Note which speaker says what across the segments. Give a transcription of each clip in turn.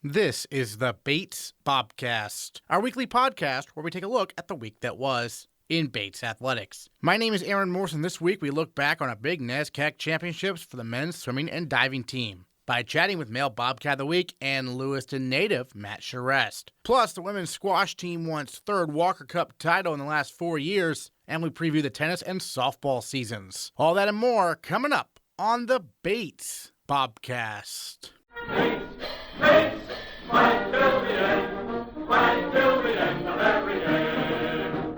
Speaker 1: This is the Bates Bobcast, our weekly podcast where we take a look at the week that was in Bates athletics. My name is Aaron Morse, and this week we look back on a big NESCAC Championships for the men's swimming and diving team by chatting with Male Bobcat of the Week and Lewiston native Matt Charest. Plus, the women's squash team won its third Walker Cup title in the last 4 years, and we preview the tennis and softball seasons. All that and more coming up on the Bates Bobcast.
Speaker 2: Bates, fight till the end, fight till the end of every game.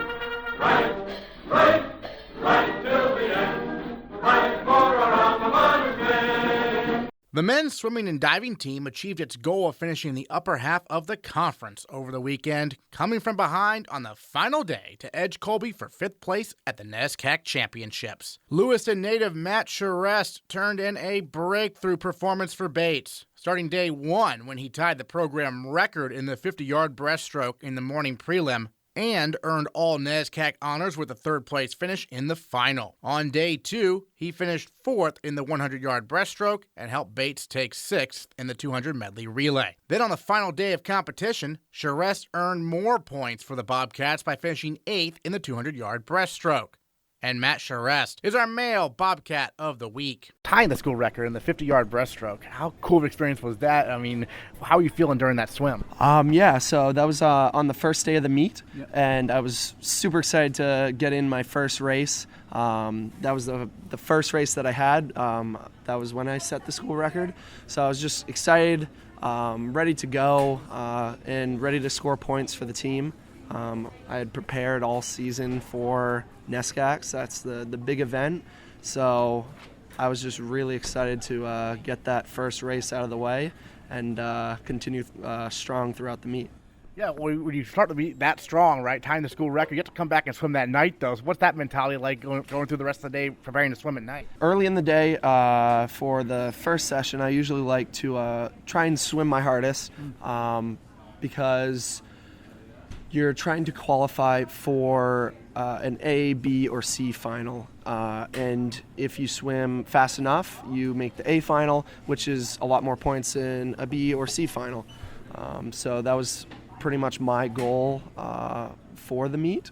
Speaker 2: Right till the end, fight for around the mother's game.
Speaker 1: The men's swimming and diving team achieved its goal of finishing in the upper half of the conference over the weekend, coming from behind on the final day to edge Colby for 5th place at the NESCAC Championships. Lewiston native Matt Charest turned in a breakthrough performance for Bates, starting day one when he tied the program record in the 50-yard breaststroke in the morning prelim, and earned all NESCAC honors with a third-place finish in the final. On day two, he finished 4th in the 100-yard breaststroke and helped Bates take 6th in the 200 medley relay. Then on the final day of competition, Charest earned more points for the Bobcats by finishing 8th in the 200-yard breaststroke. And Matt Charest is our Male Bobcat of the Week. Tying the school record in the 50-yard breaststroke. How cool of an experience was that? I mean, how are you feeling during that swim?
Speaker 3: So that was on the first day of the meet, and I was super excited to get in my first race. That was the first race that I had. That was when I set the school record. So I was just excited, ready to go, and ready to score points for the team. I had prepared all season for NESCAC, so that's the big event. So I was just really excited to get that first race out of the way and continue strong throughout the meet.
Speaker 1: Yeah, well, when you start to be that strong, right, tying the school record, you have to come back and swim that night, though. So what's that mentality like going through the rest of the day preparing to swim at night?
Speaker 3: Early in the day, for the first session, I usually like to try and swim my hardest because you're trying to qualify for an A, B, or C final. And if you swim fast enough, you make the A final, which is a lot more points than a B or C final. So that was pretty much my goal for the meet,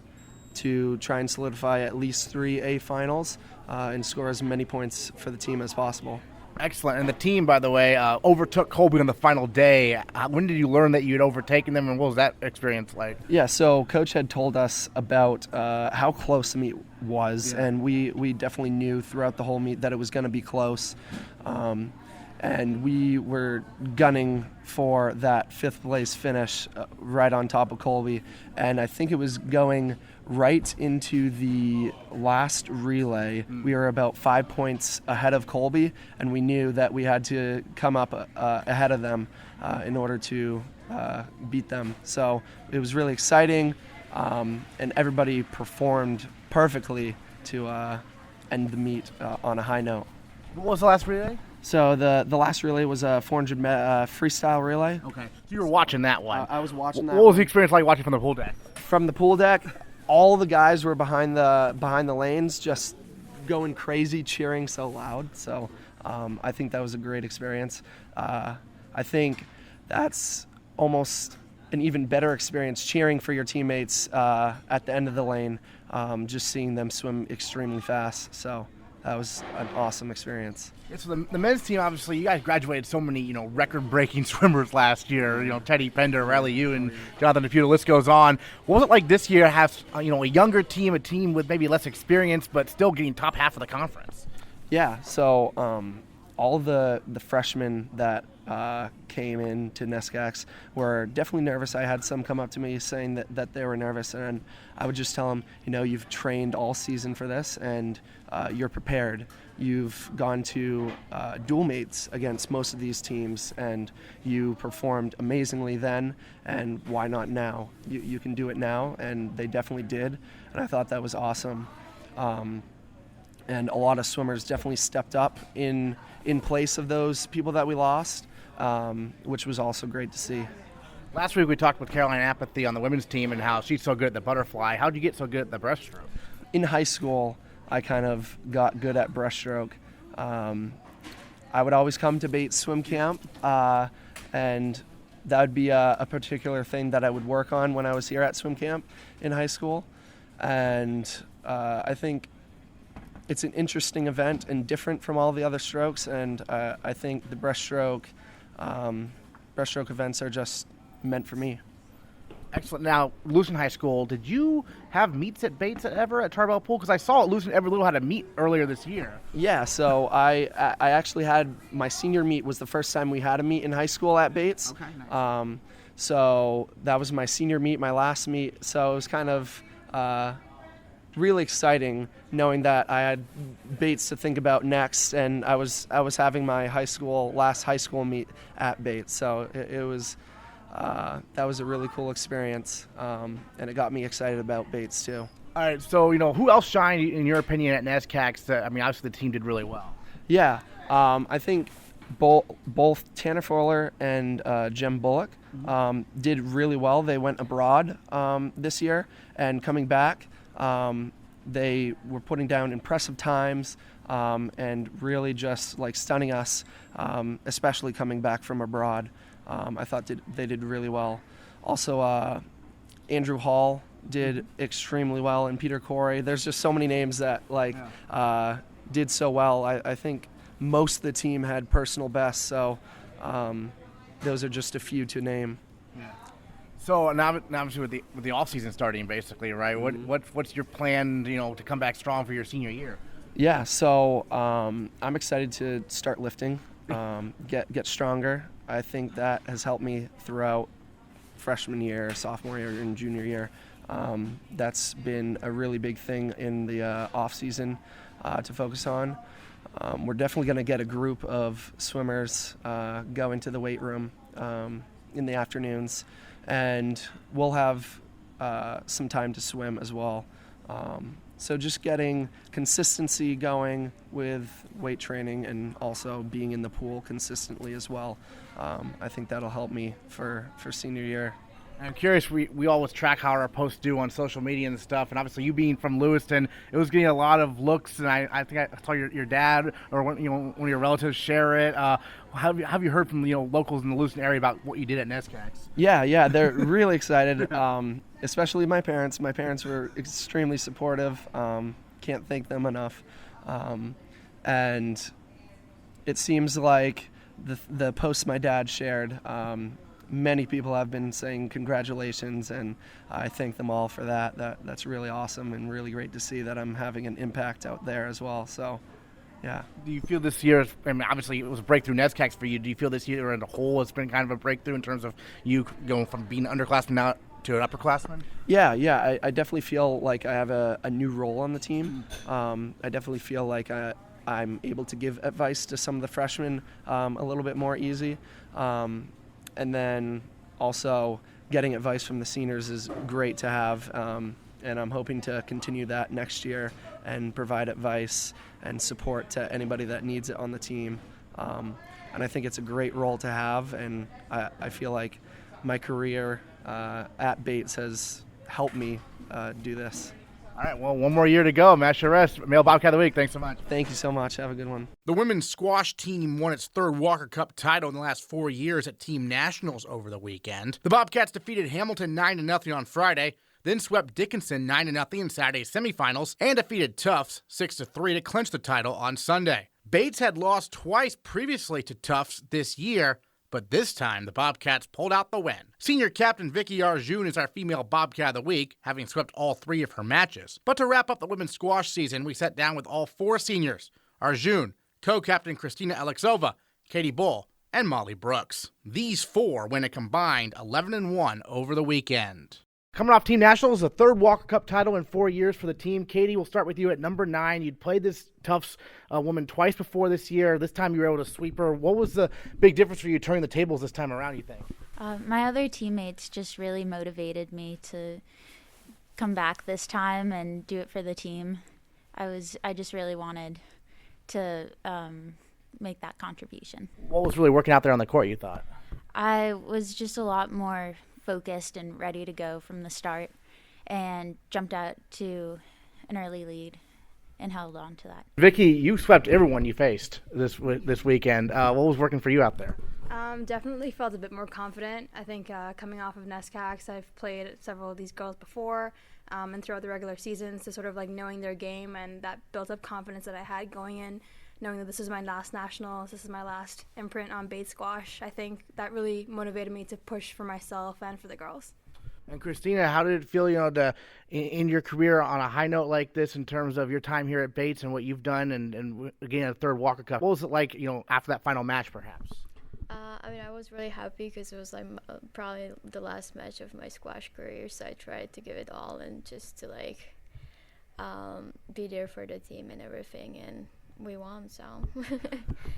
Speaker 3: to try and solidify at least 3 A finals and score as many points for the team as possible.
Speaker 1: Excellent. And the team, by the way, overtook Colby on the final day. When did you learn that you had overtaken them, and what was that experience like?
Speaker 3: Yeah, so Coach had told us about how close the meet was, and we definitely knew throughout the whole meet that it was going to be close. And we were gunning for that 5th place finish right on top of Colby. And I think it was going right into the last relay. We were about 5 points ahead of Colby, and we knew that we had to come up ahead of them in order to beat them. So it was really exciting, and everybody performed perfectly to end the meet on a high note.
Speaker 1: What was the last relay?
Speaker 3: So the last relay was a 400 freestyle relay.
Speaker 1: Okay. So you were watching that one.
Speaker 3: I was watching that.
Speaker 1: What was the experience like watching from the pool deck?
Speaker 3: From the pool deck, all the guys were behind the lanes, just going crazy, cheering so loud. So I think that was a great experience. I think that's almost an even better experience, cheering for your teammates at the end of the lane, just seeing them swim extremely fast. So that was an awesome experience.
Speaker 1: Yeah, so the men's team, obviously, you guys graduated so many, record-breaking swimmers last year. Teddy Pender, Riley Yu, and Jonathan DePew, the list goes on. What was it like this year to have, a younger team, a team with maybe less experience, but still getting top half of the conference?
Speaker 3: Yeah, so all the freshmen that came in to NESCACs were definitely nervous. I had some come up to me saying that they were nervous, and I would just tell them, you've trained all season for this, and you're prepared. You've gone to dual mates against most of these teams, and you performed amazingly then, and why not now? You can do it now, and they definitely did, and I thought that was awesome. And a lot of swimmers definitely stepped up in place of those people that we lost, which was also great to see.
Speaker 1: Last week we talked with Caroline Apathy on the women's team and how she's so good at the butterfly. How did you get so good at the breaststroke?
Speaker 3: In high school, I kind of got good at breaststroke. I would always come to Bates swim camp and that would be a particular thing that I would work on when I was here at swim camp in high school. And I think it's an interesting event and different from all the other strokes. And I think the breaststroke events are just meant for me.
Speaker 4: Excellent. Now, Lewiston High School, did you have meets at Bates ever at Tarbell Pool? Because I saw at Lewiston Every Little had a meet earlier this year.
Speaker 3: Yeah, so I actually had my senior meet was the first time we had a meet in high school at Bates.
Speaker 4: Okay, nice.
Speaker 3: So that was my senior meet, my last meet. So it was kind of really exciting knowing that I had Bates to think about next, and I was having my last high school meet at Bates. So it was. That was a really cool experience, and it got me excited about Bates too.
Speaker 4: All right, so, who else shined, in your opinion, at NESCAC? Obviously the team did really well.
Speaker 3: Yeah, I think both Tanner Fowler and Jem Bullock did really well. They went abroad this year, and coming back, they were putting down impressive times and really just stunning us, especially coming back from abroad. I thought they did really well. Also, Andrew Hall did extremely well, and Peter Corey. There's just so many names that did so well. I think most of the team had personal bests, so those are just a few to name.
Speaker 4: Yeah. So now obviously with the off season starting, basically, right?
Speaker 3: Mm-hmm.
Speaker 4: What's your plan, to come back strong for your senior year?
Speaker 3: Yeah. So I'm excited to start lifting, get stronger. I think that has helped me throughout freshman year, sophomore year, and junior year. That's been a really big thing in the off season to focus on. We're definitely going to get a group of swimmers go into the weight room in the afternoons, and we'll have some time to swim as well. So just getting consistency going with weight training and also being in the pool consistently as well. I think that'll help me for senior year.
Speaker 4: I'm curious, we always track how our posts do on social media and stuff, and obviously you being from Lewiston, it was getting a lot of looks, and I think I saw your dad or one of your relatives share it. Have you heard from locals in the Lewiston area about what you did at NESCAC?
Speaker 3: Yeah, they're really excited, especially my parents. My parents were extremely supportive. Can't thank them enough. And it seems like the posts my dad shared, many people have been saying congratulations, and I thank them all for that. That's really awesome and really great to see that I'm having an impact out there as well. So, yeah. Do
Speaker 4: you feel this year, obviously it was a breakthrough NESCAC for you, do you feel this year as a whole has been kind of a breakthrough in terms of you going from being an underclassman now to an upperclassman?
Speaker 3: Yeah, I definitely feel like I have a new role on the team. I definitely feel like I'm able to give advice to some of the freshmen a little bit more easy. And then also getting advice from the seniors is great to have, and I'm hoping to continue that next year and provide advice and support to anybody that needs it on the team. And I think it's a great role to have, and I feel like my career at Bates has helped me do this.
Speaker 4: All right, well, one more year to go. Matt Charest, Male Bobcat of the Week. Thanks so much.
Speaker 3: Thank you so much. Have a good one.
Speaker 1: The women's squash team won its third Walker Cup title in the last 4 years at Team Nationals over the weekend. The Bobcats defeated Hamilton 9-0 on Friday, then swept Dickinson 9-0 in Saturday's semifinals, and defeated Tufts 6-3 to clinch the title on Sunday. Bates had lost twice previously to Tufts this year, but this time the Bobcats pulled out the win. Senior captain Vicky Arjoon is our female Bobcat of the Week, having swept all 3 of her matches. But to wrap up the women's squash season, we sat down with all 4 seniors: Arjoon, co-captain Kristyna Alexova, Katie Bull, and Molly Brooks. These 4 win a combined 11-1 over the weekend.
Speaker 4: Coming off Team Nationals, the third Walker Cup title in 4 years for the team. Katie, we'll start with you at number 9. You'd played this Tufts woman twice before this year. This time you were able to sweep her. What was the big difference for you turning the tables this time around, you think?
Speaker 5: My other teammates just really motivated me to come back this time and do it for the team. I just really wanted to make that contribution.
Speaker 4: What was really working out there on the court, you thought?
Speaker 5: I was just a lot more focused and ready to go from the start, and jumped out to an early lead and held on to that.
Speaker 4: Vicky, you swept everyone you faced this weekend. What was working for you out there?
Speaker 6: Definitely felt a bit more confident. I think coming off of NESCACs, I've played several of these girls before, and throughout the regular season, so sort of like knowing their game, and that built up confidence that I had going in, knowing that this is my last nationals, this is my last imprint on bait squash. I think that really motivated me to push for myself and for the girls.
Speaker 4: And Kristyna, how did it feel, in your career on a high note like this in terms of your time here at Bates and what you've done and again, a third Walker Cup? What was it like, after that final match, perhaps?
Speaker 7: I was really happy because it was like probably the last match of my squash career, so I tried to give it all and just to be there for the team and everything, and we won, so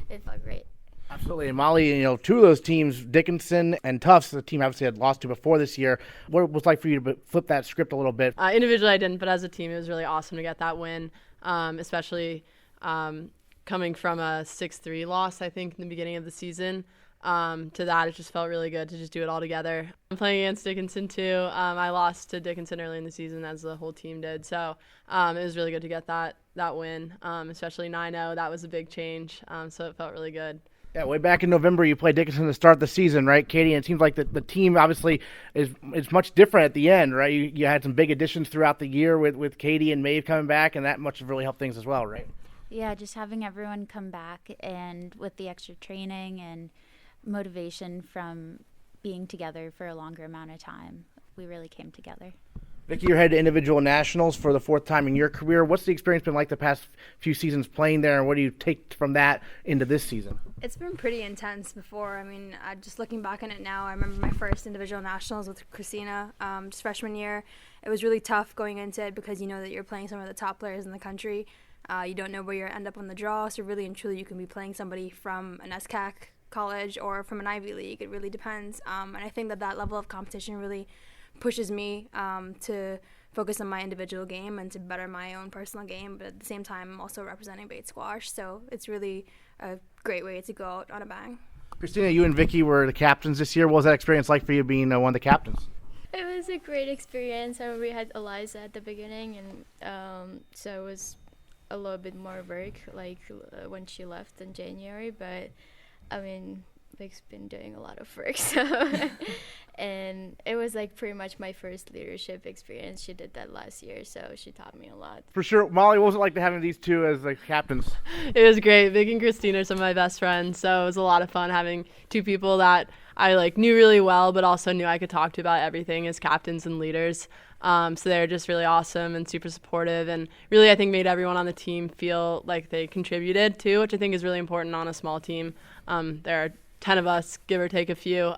Speaker 7: it felt great.
Speaker 4: Absolutely. And Molly, two of those teams, Dickinson and Tufts, the team obviously had lost to before this year. What was it like for you to flip that script a little bit?
Speaker 8: Individually, I didn't, but as a team, it was really awesome to get that win, especially coming from a 6-3 loss, I think, in the beginning of the season. To that, it just felt really good to just do it all together. I'm playing against Dickinson, too. I lost to Dickinson early in the season, as the whole team did. So it was really good to get that win, especially 9-0. That was a big change, so it felt really good.
Speaker 4: Yeah, way back in November, you played Dickinson to start the season, right, Katie? And it seems like the team obviously is much different at the end, right? You had some big additions throughout the year with Katie and Maeve coming back, and that much really helped things as well, right?
Speaker 5: Yeah, just having everyone come back, and with the extra training and motivation from being together for a longer amount of time, we really came together.
Speaker 4: Vicky, you're headed to individual nationals for the fourth time in your career. What's the experience been like the past few seasons playing there, and what do you take from that into this season?
Speaker 6: It's been pretty intense before. I mean, just looking back on it now, I remember my first individual nationals with Kristyna, just freshman year. It was really tough going into it because you know that you're playing some of the top players in the country. You don't know where you're end up on the draw, so really and truly you can be playing somebody from an NESCAC college or from an Ivy League. It really depends. And I think that level of competition really pushes me to focus on my individual game and to better my own personal game, but at the same time I'm also representing bait squash, so it's really a great way to go out on a bang.
Speaker 4: Kristyna, you and Vicky were the captains this year. What was that experience like for you being one of the captains?
Speaker 7: It was a great experience. We had Eliza at the beginning, and so it was a little bit more work when she left in January, but I mean, Vic's been doing a lot of work, so and it was pretty much my first leadership experience. She did that last year, so she taught me a lot.
Speaker 4: For sure. Molly, what was it like to having these two as captains?
Speaker 8: It was great. Vic and Kristyna are some of my best friends, so it was a lot of fun having two people that I knew really well, but also knew I could talk to about everything as captains and leaders. So they were just really awesome and super supportive, and really I think made everyone on the team feel like they contributed too, which I think is really important on a small team. There are 10 of us, give or take a few.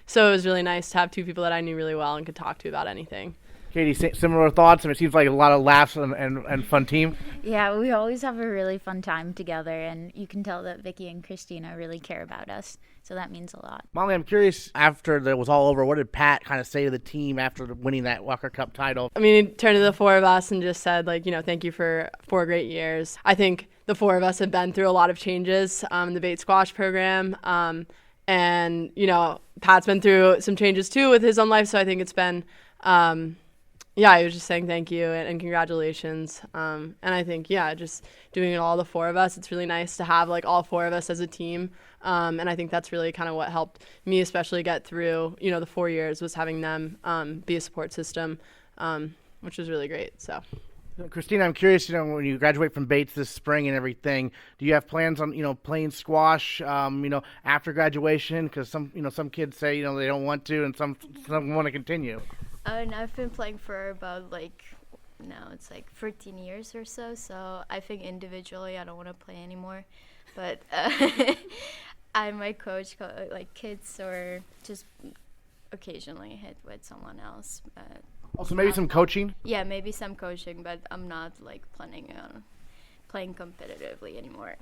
Speaker 8: So it was really nice to have two people that I knew really well and could talk to about anything.
Speaker 4: Katie, similar thoughts? It seems like a lot of laughs and fun team.
Speaker 5: Yeah, we always have a really fun time together, and you can tell that Vicky and Kristyna really care about us, so that means a lot.
Speaker 4: Molly, I'm curious, after it was all over, what did Pat kind of say to the team after winning that Walker Cup title?
Speaker 8: I mean, he turned to the four of us and just said, thank you for 4 great years. I think the four of us have been through a lot of changes in the bait squash program, and, Pat's been through some changes too with his own life, so I think it's been... he was just saying thank you and congratulations. And I think, just doing it all, the four of us, it's really nice to have all 4 of us as a team. And I think that's really kind of what helped me especially get through, the 4 years, was having them be a support system, which was really great. So.
Speaker 4: Kristyna, I'm curious, when you graduate from Bates this spring and everything, do you have plans on, playing squash, after graduation? Because some kids say, they don't want to, and some want to continue.
Speaker 7: And I've been playing for about 13 years or so. So I think individually I don't want to play anymore, but I might coach kids or just occasionally hit with someone else. But
Speaker 4: also maybe some coaching.
Speaker 7: Yeah, maybe some coaching, but I'm not planning on playing competitively anymore.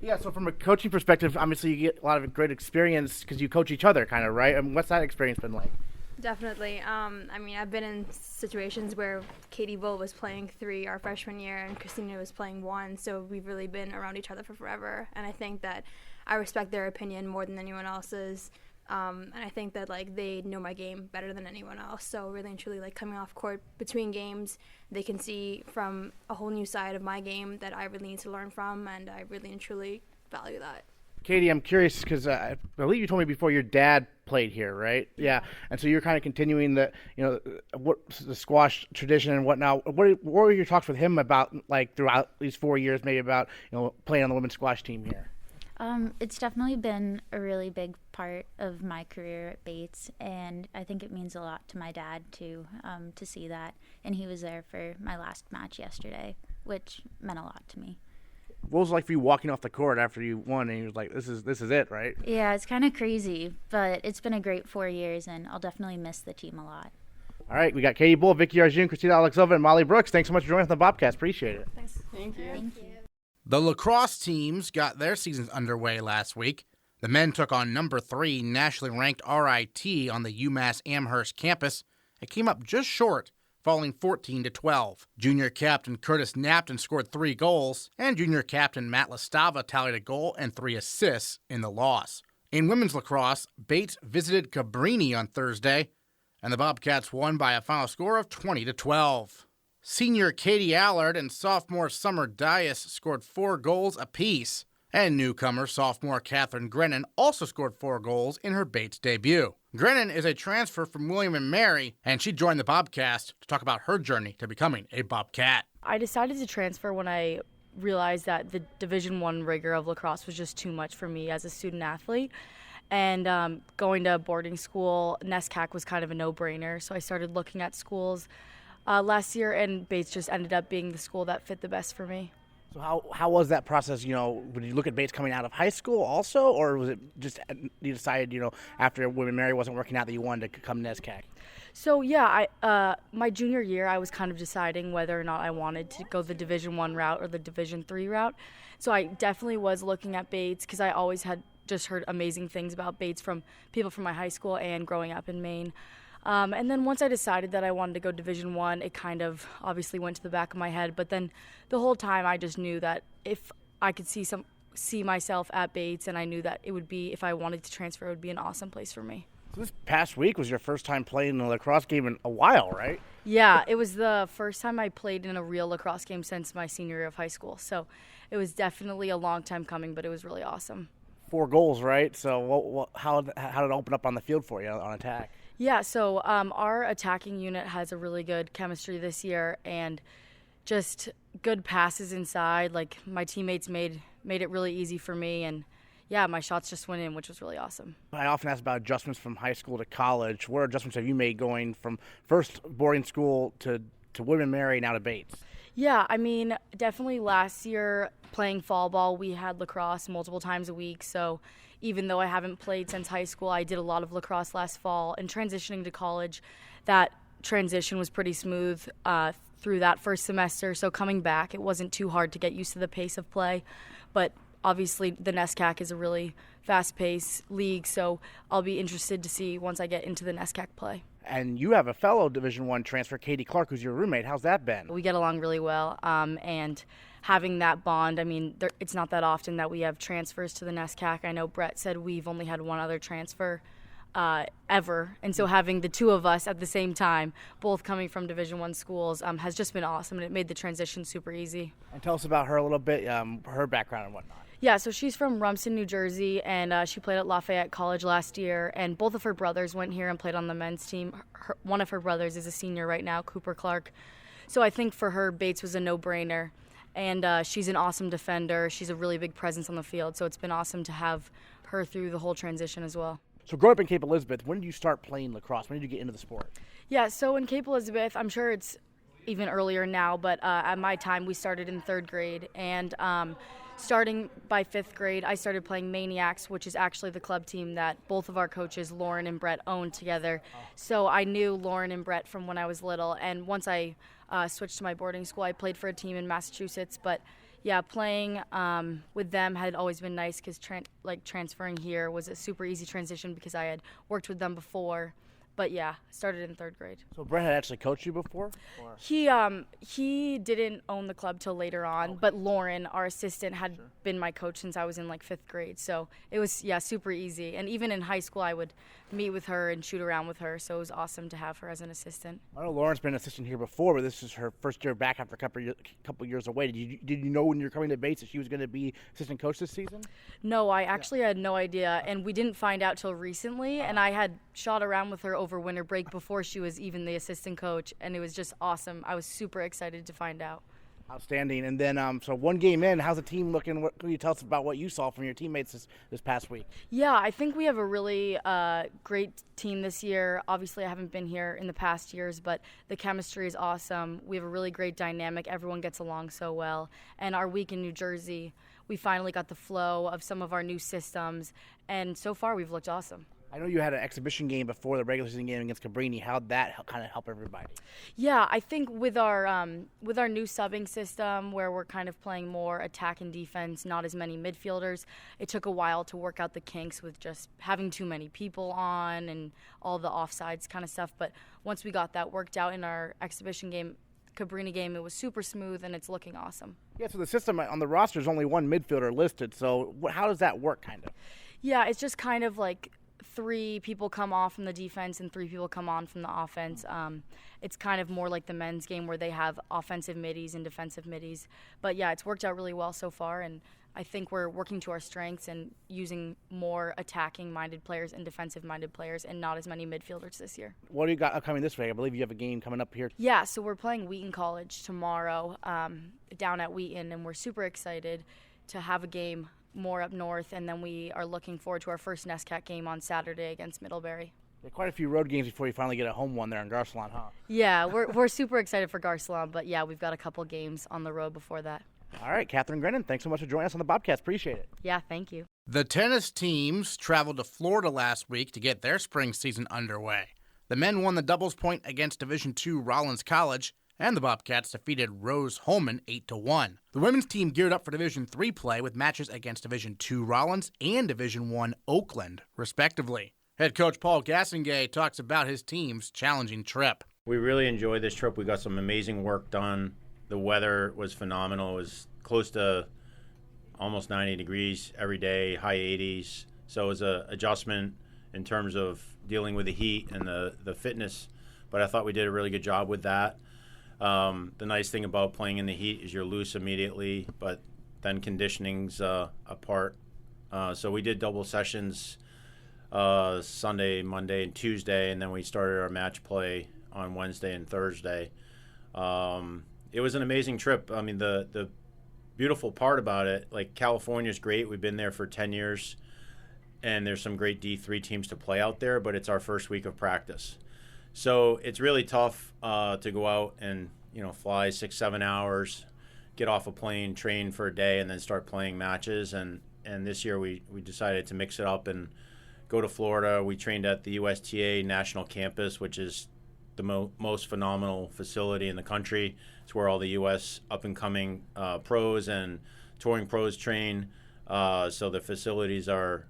Speaker 4: Yeah, so from a coaching perspective, obviously you get a lot of great experience because you coach each other, kind of, right? I mean, what's that experience been like?
Speaker 6: Definitely. I've been in situations where Katie Bull was playing 3 our freshman year and Kristyna was playing 1, so we've really been around each other for forever. And I think that I respect their opinion more than anyone else's. And I think that they know my game better than anyone else. So really and truly, coming off court between games, they can see from a whole new side of my game that I really need to learn from, and I really and truly value that.
Speaker 4: Katie, I'm curious because I believe you told me before your dad played here, right? Yeah. And so you're kind of continuing the squash tradition and whatnot. What were your talks with him about, like throughout these 4 years, maybe about playing on the women's squash team here?
Speaker 5: It's definitely been a really big part of my career at Bates, and I think it means a lot to my dad too, to see that. And he was there for my last match yesterday, which meant a lot to me.
Speaker 4: What was it like for you walking off the court after you won and you was like, this is it, right?
Speaker 5: Yeah, it's kind of crazy, but it's been a great 4 years, and I'll definitely miss the team a lot.
Speaker 4: All right, we got Katie Bull, Vicky Arjoon, Kristyna, Alexova, and Molly Brooks. Thanks so much for joining us on the Bobcast. Appreciate it.
Speaker 6: Thanks.
Speaker 8: Thank you.
Speaker 5: Thank you.
Speaker 1: The lacrosse teams got their seasons underway last week. The men took on number 3 nationally ranked RIT on the UMass Amherst campus. It came up just short, falling 14-12. Junior captain Curtis Napton scored 3 goals, and junior captain Matt Lastava tallied a goal and 3 assists in the loss. In women's lacrosse, Bates visited Cabrini on Thursday, and the Bobcats won by a final score of 20-12. Senior Katie Allard and sophomore Summer Dias scored 4 goals apiece, and newcomer sophomore Kathryn Grennon also scored 4 goals in her Bates debut. Grennon is a transfer from William & Mary, and she joined the Bobcast to talk about her journey to becoming a Bobcat.
Speaker 9: I decided to transfer when I realized that the Division I rigor of lacrosse was just too much for me as a student athlete. And going to boarding school, NESCAC was kind of a no-brainer, so I started looking at schools last year, and Bates just ended up being the school that fit the best for me.
Speaker 4: So how was that process? Would you look at Bates coming out of high school also, or was it just you decided, after William & Mary wasn't working out that you wanted to come to NESCAC?
Speaker 9: So yeah, my junior year, I was kind of deciding whether or not I wanted to go the Division I route or the Division III route. So I definitely was looking at Bates because I always had just heard amazing things about Bates from people from my high school and growing up in Maine. And then once I decided that I wanted to go Division I, it kind of obviously went to the back of my head. But then the whole time I just knew that if I could see myself at Bates, and I knew that it would be, if I wanted to transfer, it would be an awesome place for me.
Speaker 4: So this past week was your first time playing a lacrosse game in a while, right?
Speaker 9: Yeah, it was the first time I played in a real lacrosse game since my senior year of high school. So it was definitely a long time coming, but it was really awesome.
Speaker 4: 4 goals, right? So how did it open up on the field for you on attack?
Speaker 9: Yeah, so our attacking unit has a really good chemistry this year, and just good passes inside. Like, my teammates made it really easy for me, and yeah, my shots just went in, which was really awesome.
Speaker 4: I often ask about adjustments from high school to college. What adjustments have you made going from first boarding school to William & Mary, now to Bates?
Speaker 9: Yeah, I mean, definitely last year playing fall ball, we had lacrosse multiple times a week, so even though I haven't played since high school, I did a lot of lacrosse last fall. And transitioning to college, that transition was pretty smooth through that first semester. So coming back, it wasn't too hard to get used to the pace of play. But obviously, the NESCAC is a really fast-paced league, so I'll be interested to see once I get into the NESCAC play.
Speaker 4: And you have a fellow Division I transfer, Katie Clark, who's your roommate. How's that been?
Speaker 9: We get along really well, and having that bond, I mean, it's not that often that we have transfers to the NESCAC. I know Brett said we've only had one other transfer ever, and so having the two of us at the same time, both coming from Division I schools, has just been awesome, and it made the transition super easy.
Speaker 4: And tell us about her a little bit, her background and whatnot.
Speaker 9: Yeah, so she's from Rumson, New Jersey, and she played at Lafayette College last year, and both of her brothers went here and played on the men's team. One of her brothers is a senior right now, Cooper Clark. So I think for her, Bates was a no-brainer, and she's an awesome defender. She's a really big presence on the field, so it's been awesome to have her through the whole transition as well.
Speaker 4: So growing up in Cape Elizabeth, when did you start playing lacrosse? When did you get into the sport?
Speaker 9: Yeah, so in Cape Elizabeth, I'm sure it's even earlier now, but at my time, we started in 3rd grade, and starting by 5th grade, I started playing Maniacs, which is actually the club team that both of our coaches, Lauren and Brett, owned together. So I knew Lauren and Brett from when I was little, and once I switched to my boarding school, I played for a team in Massachusetts. But yeah, playing with them had always been nice because transferring here was a super easy transition because I had worked with them before. But yeah, started in 3rd grade.
Speaker 4: So Brent had actually coached you before? Or?
Speaker 9: He didn't own the club till later on, but Lauren, our assistant, had been my coach since I was in like 5th grade. So it was super easy. And even in high school, I would meet with her and shoot around with her. So it was awesome to have her as an assistant.
Speaker 4: I know Lauren's been an assistant here before, but this is her first year back after a couple years away. Did you know when you were coming to Bates that she was going to be assistant coach this season?
Speaker 9: No, I actually had no idea, and we didn't find out till recently. And I had shot around with her over winter break before she was even the assistant coach, and it was just awesome. I was super excited to find out.
Speaker 4: Outstanding. And then, so one game in, how's the team looking? What can you tell us about what you saw from your teammates this past week?
Speaker 9: Yeah, I think we have a really great team this year. Obviously, I haven't been here in the past years, but the chemistry is awesome. We have a really great dynamic. Everyone gets along so well. And our week in New Jersey, we finally got the flow of some of our new systems, and so far we've looked awesome.
Speaker 4: I know you had an exhibition game before the regular season game against Cabrini. How'd that kind of help everybody?
Speaker 9: Yeah, I think with our new subbing system, where we're kind of playing more attack and defense, not as many midfielders, it took a while to work out the kinks with just having too many people on and all the offsides kind of stuff. But once we got that worked out in our exhibition game, Cabrini game, it was super smooth and it's looking awesome.
Speaker 4: Yeah, so the system on the roster is only one midfielder listed. So how does that work, kind of?
Speaker 9: Yeah, it's just kind of like 3 people come off from the defense and 3 people come on from the offense. It's kind of more like the men's game where they have offensive middies and defensive middies. But yeah, it's worked out really well so far, and I think we're working to our strengths and using more attacking-minded players and defensive-minded players and not as many midfielders this year.
Speaker 4: What do you got upcoming this week? I believe you have a game coming up here.
Speaker 9: Yeah, so we're playing Wheaton College tomorrow down at Wheaton, and we're super excited to have a game more up north, and then we are looking forward to our first NESCAC game on Saturday against Middlebury.
Speaker 4: There are quite a few road games before you finally get a home one there in Garcelon, huh?
Speaker 9: Yeah, we're super excited for Garcelon, but yeah, we've got a couple games on the road before that.
Speaker 4: All right, Kathryn Grennon, thanks so much for joining us on the Bobcast. Appreciate it.
Speaker 9: Yeah, thank you.
Speaker 1: The tennis teams traveled to Florida last week to get their spring season underway. The men won the doubles point against Division II Rollins College, and the Bobcats defeated Rose Holman 8-1. The women's team geared up for Division III play with matches against Division II Rollins and Division I Oakland, respectively. Head coach Paul Gastonguay talks about his team's challenging trip.
Speaker 10: We really enjoyed this trip. We got some amazing work done. The weather was phenomenal. It was close to almost 90 degrees every day, high 80s. So it was an adjustment in terms of dealing with the heat and the fitness. But I thought we did a really good job with that. The nice thing about playing in the heat is you're loose immediately, but then conditioning's a part. So we did double sessions Sunday, Monday, and Tuesday, and then we started our match play on Wednesday and Thursday. It was an amazing trip. I mean, the beautiful part about it, like California's great. We've been there for 10 years, and there's some great D3 teams to play out there, but it's our first week of practice. So it's really tough to go out and, fly 6-7 hours, get off a plane, train for a day, and then start playing matches. And this year we decided to mix it up and go to Florida. We trained at the USTA National Campus, which is the most phenomenal facility in the country. It's where all the U.S. up-and-coming pros and touring pros train. So the facilities are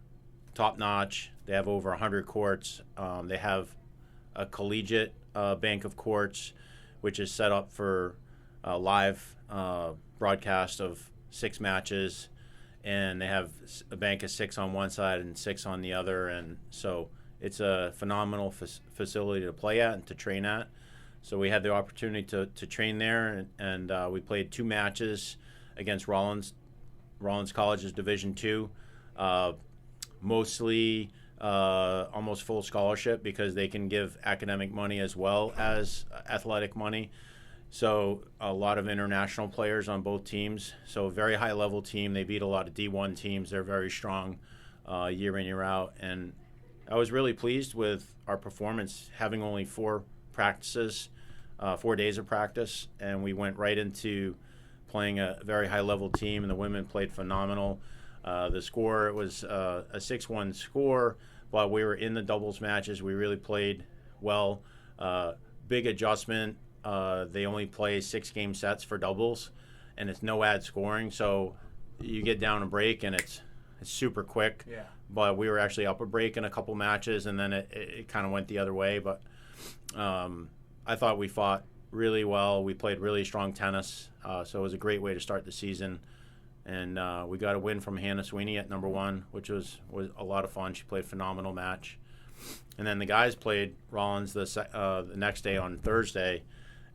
Speaker 10: top-notch. They have over 100 courts. They have a collegiate bank of courts, which is set up for live broadcast of 6 matches, and they have a bank of 6 on one side and 6 on the other, and so it's a phenomenal facility to play at and to train at. So we had the opportunity to train there, and we played 2 matches against Rollins College's Division II, mostly almost full scholarship because they can give academic money as well as athletic money. So a lot of international players on both teams. So a very high level team. They beat a lot of D1 teams. They're very strong year in, year out. And I was really pleased with our performance, having only 4 practices, 4 days of practice. And we went right into playing a very high level team, and the women played phenomenal. The score, it was a 6-1 score. While we were in the doubles matches, we really played well. Big adjustment. They only play 6-game sets for doubles, and it's no ad scoring. So you get down a break, and it's super quick.
Speaker 4: Yeah.
Speaker 10: but we were actually up a break in a couple matches, and then it kind of went the other way. But I thought we fought really well. We played really strong tennis, so it was a great way to start the season. And we got a win from Hannah Sweeney at number 1, which was a lot of fun. She played a phenomenal match. And then the guys played Rollins the next day on Thursday,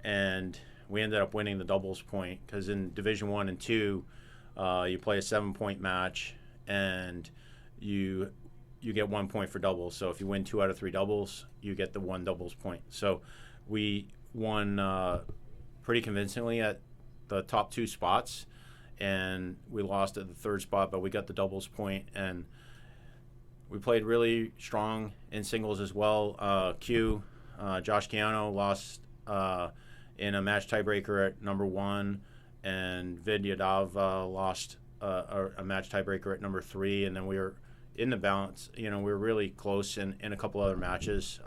Speaker 10: and we ended up winning the doubles point, because in Division 1 and 2, you play a 7-point match, and you get 1 point for doubles. So if you win 2 out of 3 doubles, you get the 1 doubles point. So we won pretty convincingly at the top 2 spots, and we lost at the 3rd spot, but we got the doubles point, and we played really strong in singles as well. Josh Keano lost in a match tiebreaker at number 1, and Vid Yadav lost a match tiebreaker at number 3, and then we were in the balance. We were really close in a couple other matches.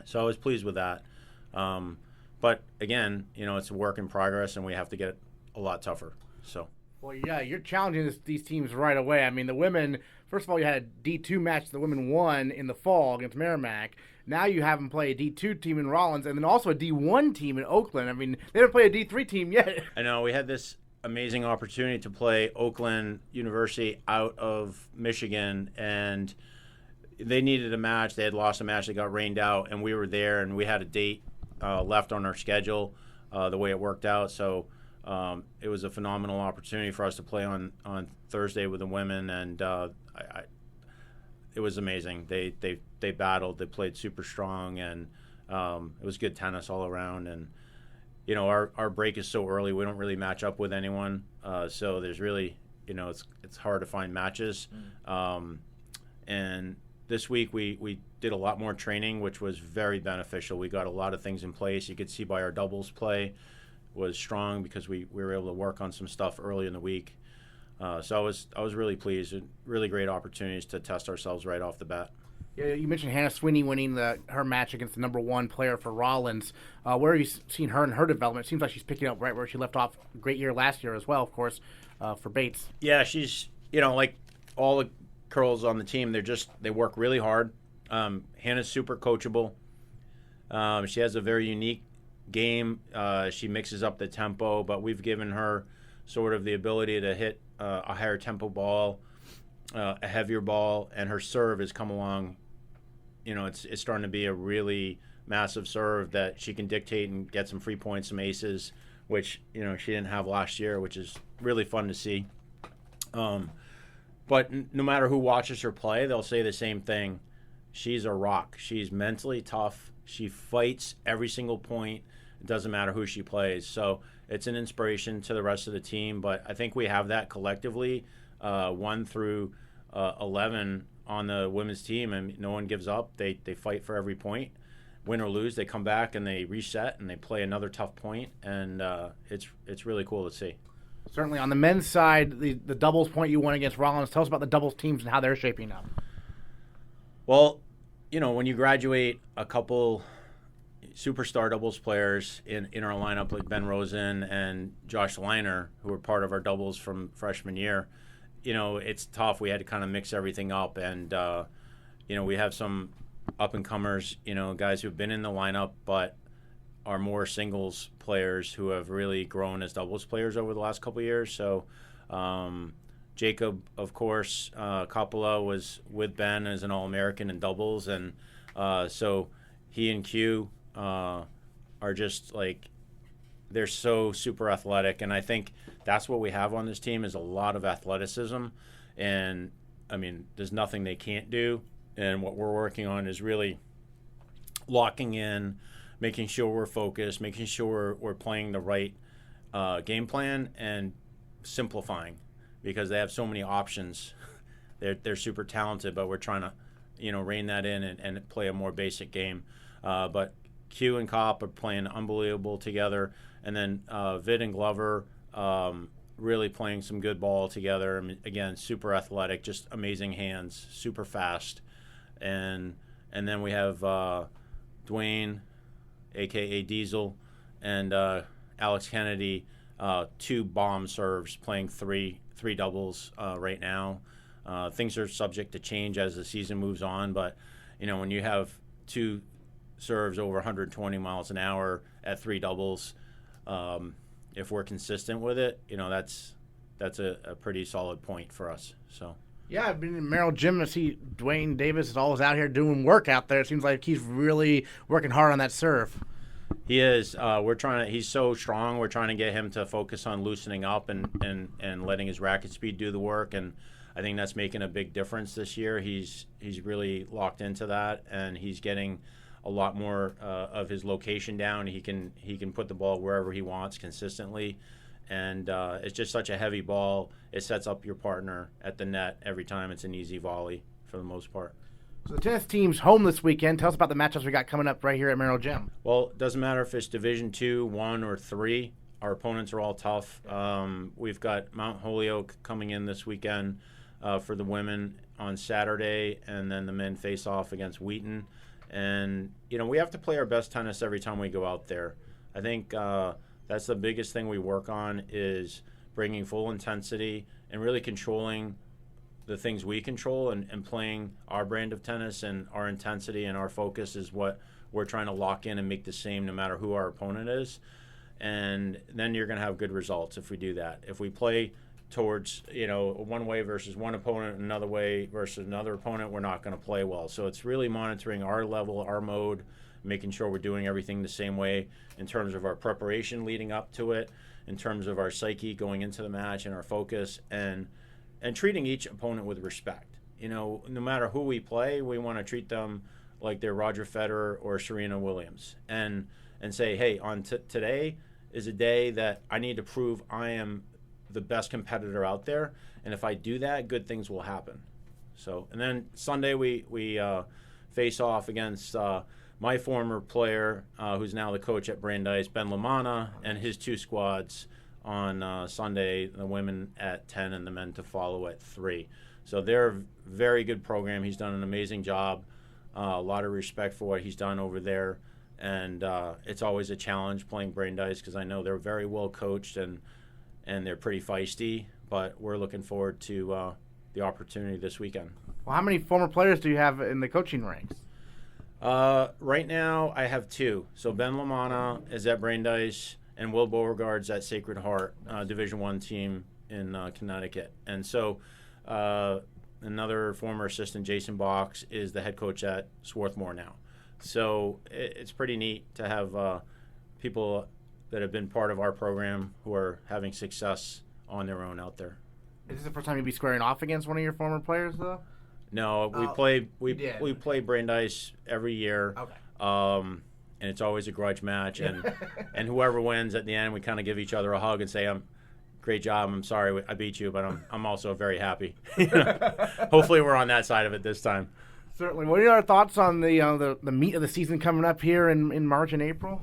Speaker 10: So I was pleased with that. But again, it's a work in progress, and we have to get a lot tougher. So.
Speaker 4: Well, yeah, you're challenging these teams right away. I mean, the women, first of all, you had a D2 match the women won in the fall against Merrimack. Now you have them play a D2 team in Rollins, and then also a D1 team in Oakland. I mean, they haven't played a D3 team yet.
Speaker 10: I know. We had this amazing opportunity to play Oakland University out of Michigan, and they needed a match. They had lost a match. They got rained out, and we were there, and we had a date left on our schedule the way it worked out. So it was a phenomenal opportunity for us to play on Thursday with the women, and it was amazing. They battled. They played super strong, and it was good tennis all around. And our break is so early. We don't really match up with anyone, so there's really it's hard to find matches. And this week we did a lot more training, which was very beneficial. We got a lot of things in place. You could see by our doubles play was strong, because we were able to work on some stuff early in the week. So I was really pleased. Really great opportunities to test ourselves right off the bat.
Speaker 4: Yeah, you mentioned Hannah Sweeney winning her match against the number 1 player for Rollins. Where have you seen her in her development? It seems like she's picking up right where she left off. Great year last year as well, of course, for Bates.
Speaker 10: Yeah, she's like all the girls on the team. They work really hard. Hannah's super coachable. She has a very unique game. She mixes up the tempo, but we've given her sort of the ability to hit a higher tempo ball, a heavier ball, and her serve has come along. It's starting to be a really massive serve that she can dictate and get some free points, some aces, which she didn't have last year, which is really fun to see. But no matter who watches her play, they'll say the same thing. She's a rock. She's mentally tough. She fights every single point. It doesn't matter who she plays. So it's an inspiration to the rest of the team. But I think we have that collectively, 1 through 11 on the women's team, and no one gives up. They fight for every point. Win or lose, they come back and they reset and they play another tough point, and it's really cool to see.
Speaker 4: Certainly on the men's side, the doubles point you won against Rollins. Tell us about the doubles teams and how they're shaping up.
Speaker 10: Well, when you graduate a couple superstar doubles players in our lineup, like Ben Rosen and Josh Leiner, who were part of our doubles from freshman year, it's tough. We had to kind of mix everything up, and we have some up-and-comers, guys who've been in the lineup but are more singles players who have really grown as doubles players over the last couple of years. So Jacob, of course, Coppola was with Ben as an All-American in doubles, and so he and Q are just they're so super athletic, and I think that's what we have on this team is a lot of athleticism, and I mean there's nothing they can't do, and what we're working on is really locking in, making sure we're focused, making sure we're playing the right game plan, and simplifying, because they have so many options. They're super talented, but we're trying to rein that in and play a more basic game. But Q and Cop are playing unbelievable together, and then Vid and Glover really playing some good ball together. I mean, again, super athletic, just amazing hands, super fast, and then we have Dwayne, aka Diesel, and Alex Kennedy, 2 bomb serves, playing three doubles right now. Things are subject to change as the season moves on, but when you have 2 serves over 120 miles an hour at 3 doubles, if we're consistent with it, that's a pretty solid point for us. So.
Speaker 4: Yeah, I've been in Merrill Gym to see Dwayne Davis is always out here doing work out there. It seems like he's really working hard on that serve.
Speaker 10: He is. He's so strong. We're trying to get him to focus on loosening up and letting his racket speed do the work. And I think that's making a big difference this year. He's really locked into that, and he's getting a lot more of his location down. He can put the ball wherever he wants consistently. And it's just such a heavy ball. It sets up your partner at the net every time. It's an easy volley for the most part.
Speaker 4: So the tennis team's home this weekend. Tell us about the matchups we got coming up right here at Merrill Gym.
Speaker 10: Well, it doesn't matter if it's Division 2, 1, or 3. Our opponents are all tough. We've got Mount Holyoke coming in this weekend for the women on Saturday, and then the men face off against Wheaton. And, we have to play our best tennis every time we go out there. I think that's the biggest thing we work on, is bringing full intensity and really controlling the things we control and playing our brand of tennis, and our intensity and our focus is what we're trying to lock in and make the same no matter who our opponent is. And then you're going to have good results if we do that. If we play towards, one way versus one opponent, another way versus another opponent, we're not going to play well. So it's really monitoring our level, our mode, making sure we're doing everything the same way in terms of our preparation leading up to it, in terms of our psyche going into the match, and our focus, and treating each opponent with respect. No matter who we play, we want to treat them like they're Roger Federer or Serena Williams, and say, hey, today is a day that I need to prove I am the best competitor out there, and if I do that, good things will happen. So, and then Sunday we face off against my former player, who's now the coach at Brandeis, Ben Lamanna, and his 2 squads on Sunday, the women at 10 and the men to follow at 3. So they're a very good program. He's done an amazing job. A lot of respect for what he's done over there. And it's always a challenge playing Brandeis, because I know they're very well coached and they're pretty feisty. But we're looking forward to the opportunity this weekend.
Speaker 4: Well, how many former players do you have in the coaching ranks?
Speaker 10: Right now, I have 2. So Ben Lamanna is at Brandeis, and Will Beauregard's at Sacred Heart, Division I team in Connecticut. And so another former assistant, Jason Box, is the head coach at Swarthmore now. So it's pretty neat to have people that have been part of our program who are having success on their own out there.
Speaker 4: Is this the first time you'd be squaring off against one of your former players, though?
Speaker 10: No, we play Brandeis every year.
Speaker 4: Okay.
Speaker 10: And it's always a grudge match, and whoever wins at the end, we kind of give each other a hug and say, great job, I'm sorry I beat you, but I'm also very happy. Hopefully we're on that side of it this time.
Speaker 4: Certainly. What are your thoughts on the meat of the season coming up here in March and April?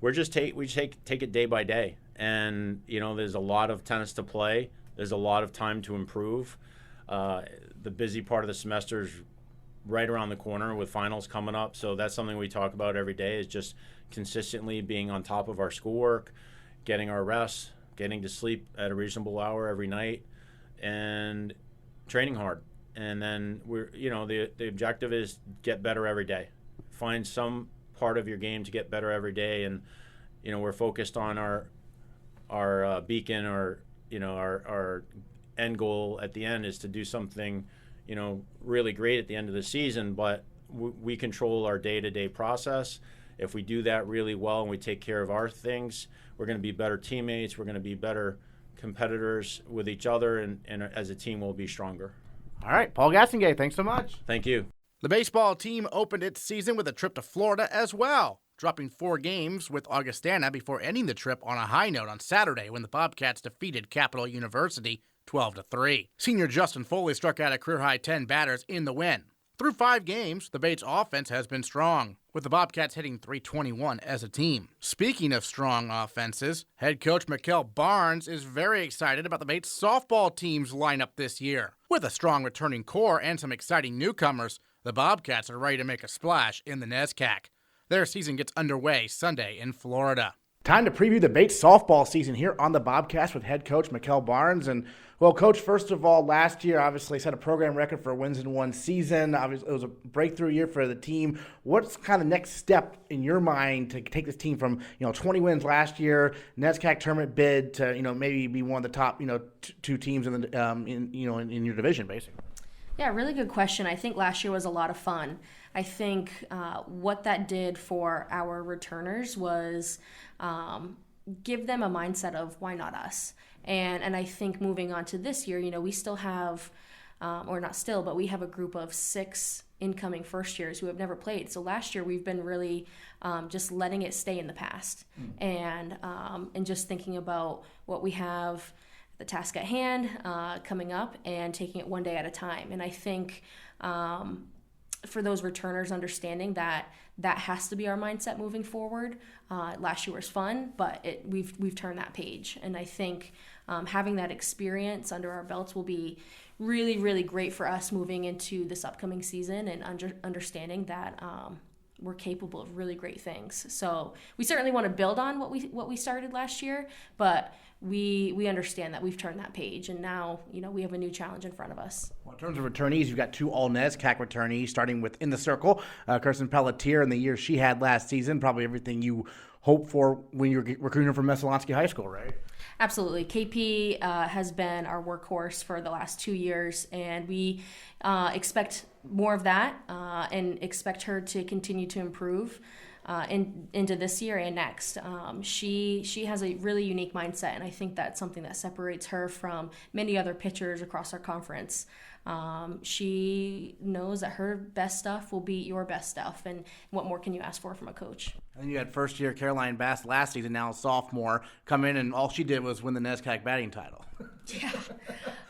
Speaker 10: We take it day by day, and there's a lot of tennis to play. There's a lot of time to improve. The busy part of the semester is right around the corner with finals coming up, so that's something we talk about every day, is just consistently being on top of our schoolwork, getting our rest, getting to sleep at a reasonable hour every night, and training hard. And then the objective is get better every day. Find some part of your game to get better every day, and we're focused on our beacon, or our end goal at the end is to do something really great at the end of the season, but we control our day-to-day process. If we do that really well and we take care of our things, we're going to be better teammates, we're going to be better competitors with each other, and as a team we'll be stronger.
Speaker 4: All right, Paul Gastonguay, thanks so much.
Speaker 10: Thank you.
Speaker 1: The baseball team opened its season with a trip to Florida as well, dropping 4 games with Augustana before ending the trip on a high note on Saturday when the Bobcats defeated Capital University 12-3. Senior Justin Foley struck out a career-high 10 batters in the win. Through 5 games, the Bates offense has been strong, with the Bobcats hitting .321 as a team. Speaking of strong offenses, head coach McKell Barnes is very excited about the Bates softball team's lineup this year. With a strong returning core and some exciting newcomers, the Bobcats are ready to make a splash in the NESCAC. Their season gets underway Sunday in Florida. Time to preview the Bates softball season here on the Bobcast with head coach McKell Barnes. And, well, Coach, first of all, last year obviously set a program record for wins in one season. Obviously, it was a breakthrough year for the team. What's kind of the next step in your mind to take this team from, 20 wins last year, NESCAC tournament bid to, maybe be one of the top, two teams in the, in your division, basically?
Speaker 11: Yeah, really good question. I think last year was a lot of fun. I think what that did for our returners was give them a mindset of why not us. And I think moving on to this year, we still have, or not still, but we have a group of 6 incoming first years who have never played. So last year we've been really just letting it stay in the past and just thinking about what we have, the task at hand coming up, and taking it one day at a time. And I think for those returners, understanding that has to be our mindset moving forward. Last year was fun, but we've turned that page. And I think having that experience under our belts will be really, really great for us moving into this upcoming season and understanding that we're capable of really great things. So we certainly want to build on what we started last year, but we understand that we've turned that page, and now we have a new challenge in front of us.
Speaker 1: Well, in terms of returnees, you've got 2 all-NESCAC returnees, starting with in the circle, Kirsten Pelletier in the year she had last season, probably everything you hoped for when you were recruiting from Messalonskee High School, right?
Speaker 11: Absolutely. KP has been our workhorse for the last 2 years, and we expect more of that and expect her to continue to improve into this year and next. She has a really unique mindset, and I think that's something that separates her from many other pitchers across our conference. She knows that her best stuff will beat your best stuff, and what more can you ask for from a coach?
Speaker 1: And then you had first-year Caroline Bass last season, now a sophomore, come in, and all she did was win the NESCAC batting title.
Speaker 11: Yeah,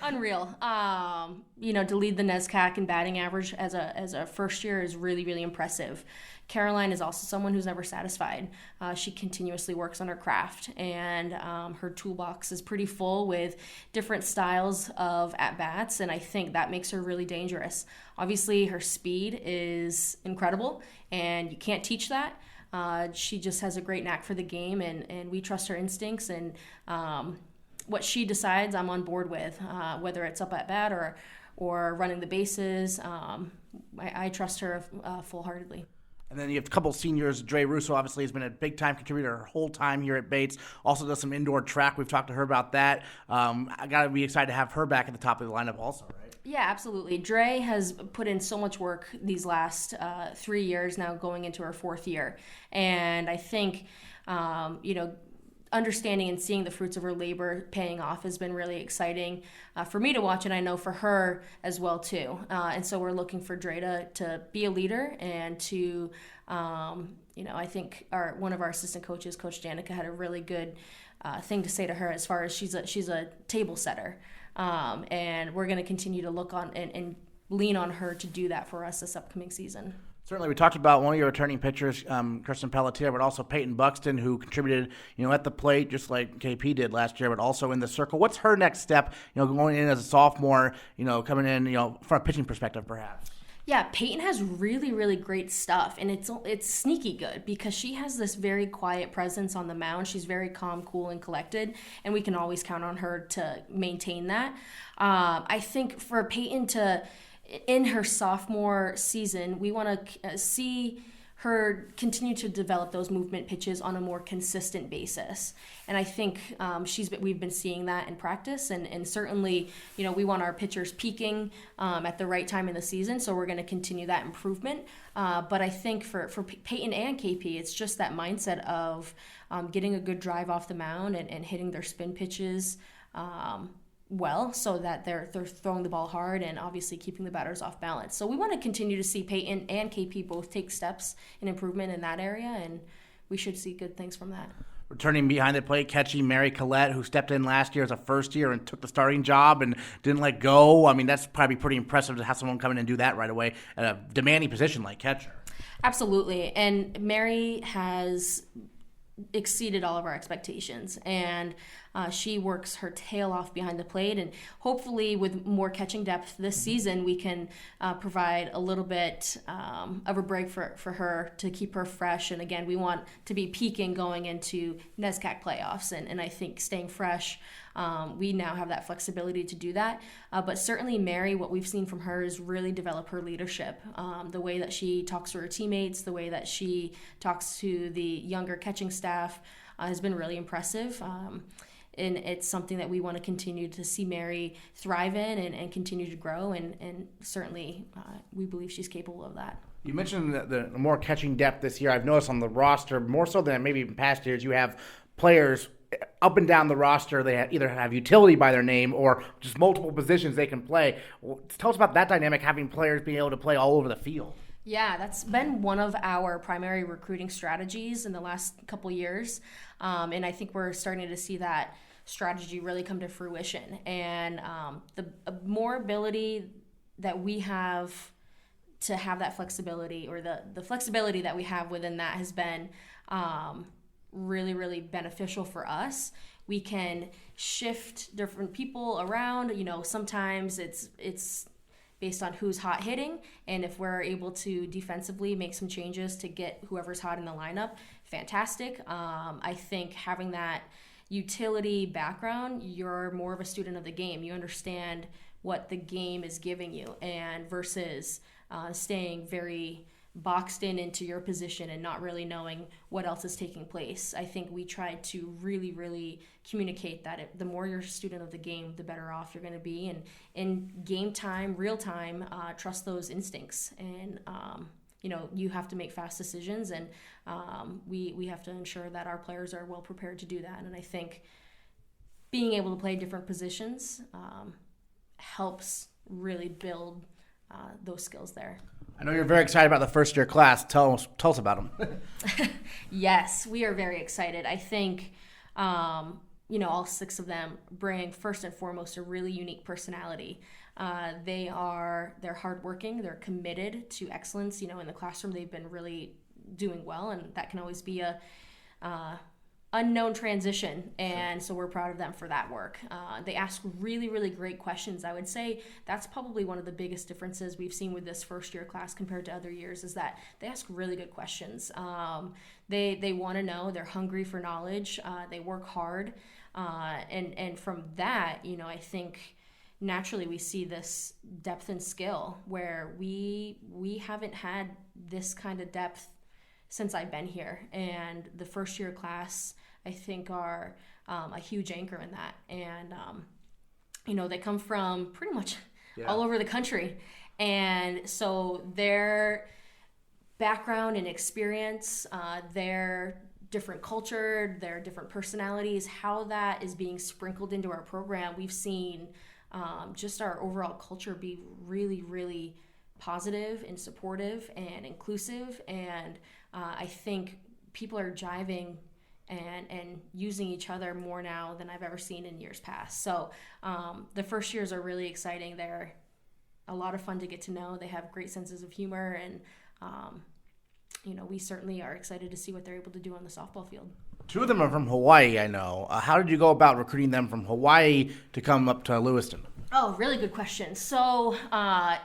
Speaker 11: unreal. To lead the NESCAC in batting average as a first year is really, really impressive. Caroline is also someone who's never satisfied. She continuously works on her craft, and her toolbox is pretty full with different styles of at-bats, and I think that makes her really dangerous. Obviously, her speed is incredible, and you can't teach that. She just has a great knack for the game, and we trust her instincts, and what she decides I'm on board with, whether it's up at bat or running the bases. I trust her full-heartedly.
Speaker 1: And then you have a couple of seniors. Dre Russo obviously has been a big-time contributor her whole time here at Bates. Also does some indoor track. We've talked to her about that. I got to be excited to have her back at the top of the lineup also, right?
Speaker 11: Yeah, absolutely. Dre has put in so much work these last 3 years now, going into her 4th year. And I think, understanding and seeing the fruits of her labor paying off has been really exciting for me to watch, and I know for her as well too. And so we're looking for Dre to be a leader and to, I think one of our assistant coaches, Coach Danica, had a really good thing to say to her as far as she's a table setter, and we're going to continue to look on and lean on her to do that for us this upcoming season.
Speaker 1: Certainly, we talked about one of your returning pitchers, Kirsten Pelletier, but also Peyton Buxton, who contributed, at the plate just like KP did last year, but also in the circle. What's her next step, going in as a sophomore, coming in, from a pitching perspective, perhaps?
Speaker 11: Yeah, Peyton has really, really great stuff, and it's sneaky good because she has this very quiet presence on the mound. She's very calm, cool, and collected, and we can always count on her to maintain that. I think for Peyton in her sophomore season, we want to see her continue to develop those movement pitches on a more consistent basis. And I think we've been seeing that in practice, and certainly, we want our pitchers peaking at the right time in the season, so we're going to continue that improvement. But I think for Peyton and KP, it's just that mindset of getting a good drive off the mound and hitting their spin pitches well, so that they're throwing the ball hard and obviously keeping the batters off balance. So we want to continue to see Peyton and KP both take steps in improvement in that area, and we should see good things from that.
Speaker 1: Returning behind the plate, catching Mary Collette, who stepped in last year as a first year and took the starting job and didn't let go. I mean, that's probably pretty impressive to have someone come in and do that right away at a demanding position like catcher.
Speaker 11: Absolutely, and Mary has exceeded all of our expectations, and She works her tail off behind the plate, and hopefully with more catching depth this season, we can provide a little bit of a break for her to keep her fresh. And again, we want to be peaking going into NESCAC playoffs, and I think staying fresh, we now have that flexibility to do that. But certainly Mary, what we've seen from her is really develop her leadership. The way that she talks to her teammates, the way that she talks to the younger catching staff has been really impressive. And it's something that we want to continue to see Mary thrive in and continue to grow. And certainly we believe she's capable of that.
Speaker 4: You mentioned the more catching depth this year. I've noticed on the roster, more so than maybe in past years, you have players up and down the roster. They either have utility by their name or just multiple positions they can play. Tell us about that dynamic, having players being able to play all over the field.
Speaker 11: Yeah, that's been one of our primary recruiting strategies in the last couple years. And I think we're starting to see that strategy really come to fruition. And the more ability that we have to have that flexibility, or the flexibility that we have within that, has been really, really beneficial for us. We can shift different people around. You know, sometimes it's based on who's hot hitting, and if we're able to defensively make some changes to get whoever's hot in the lineup, fantastic. I think having that utility background, you're more of a student of the game. You understand what the game is giving you, and versus staying very boxed into your position and not really knowing what else is taking place. I think we tried to really, really communicate that the more you're a student of the game, the better off you're going to be. And in game time, real time, trust those instincts. And, you have to make fast decisions, and we have to ensure that our players are well prepared to do that. And I think being able to play different positions helps really build those skills there.
Speaker 4: I know you're very excited about the first-year class. Tell us about them.
Speaker 11: Yes, we are very excited. I think, all 6 of them bring, first and foremost, a really unique personality. They're hardworking. They're committed to excellence. In the classroom, they've been really doing well, and that can always be a unknown transition, and so we're proud of them for that work. They ask really, really great questions. I would say that's probably one of the biggest differences we've seen with this first-year class compared to other years, is that they ask really good questions. They want to know. They're hungry for knowledge. They work hard, and from that, I think naturally we see this depth and skill where we haven't had this kind of depth since I've been here, and the first year class, I think, are a huge anchor in that. And they come from pretty much all over the country, and so their background and experience, their different culture, their different personalities, how that is being sprinkled into our program, we've seen just our overall culture be really, really positive and supportive and inclusive. And I think people are jiving and using each other more now than I've ever seen in years past. So the first years are really exciting. They're a lot of fun to get to know. They have great senses of humor, and we certainly are excited to see what they're able to do on the softball field.
Speaker 4: 2 of them are from Hawaii, I know. How did you go about recruiting them from Hawaii to come up to Lewiston?
Speaker 11: Oh, really good question. So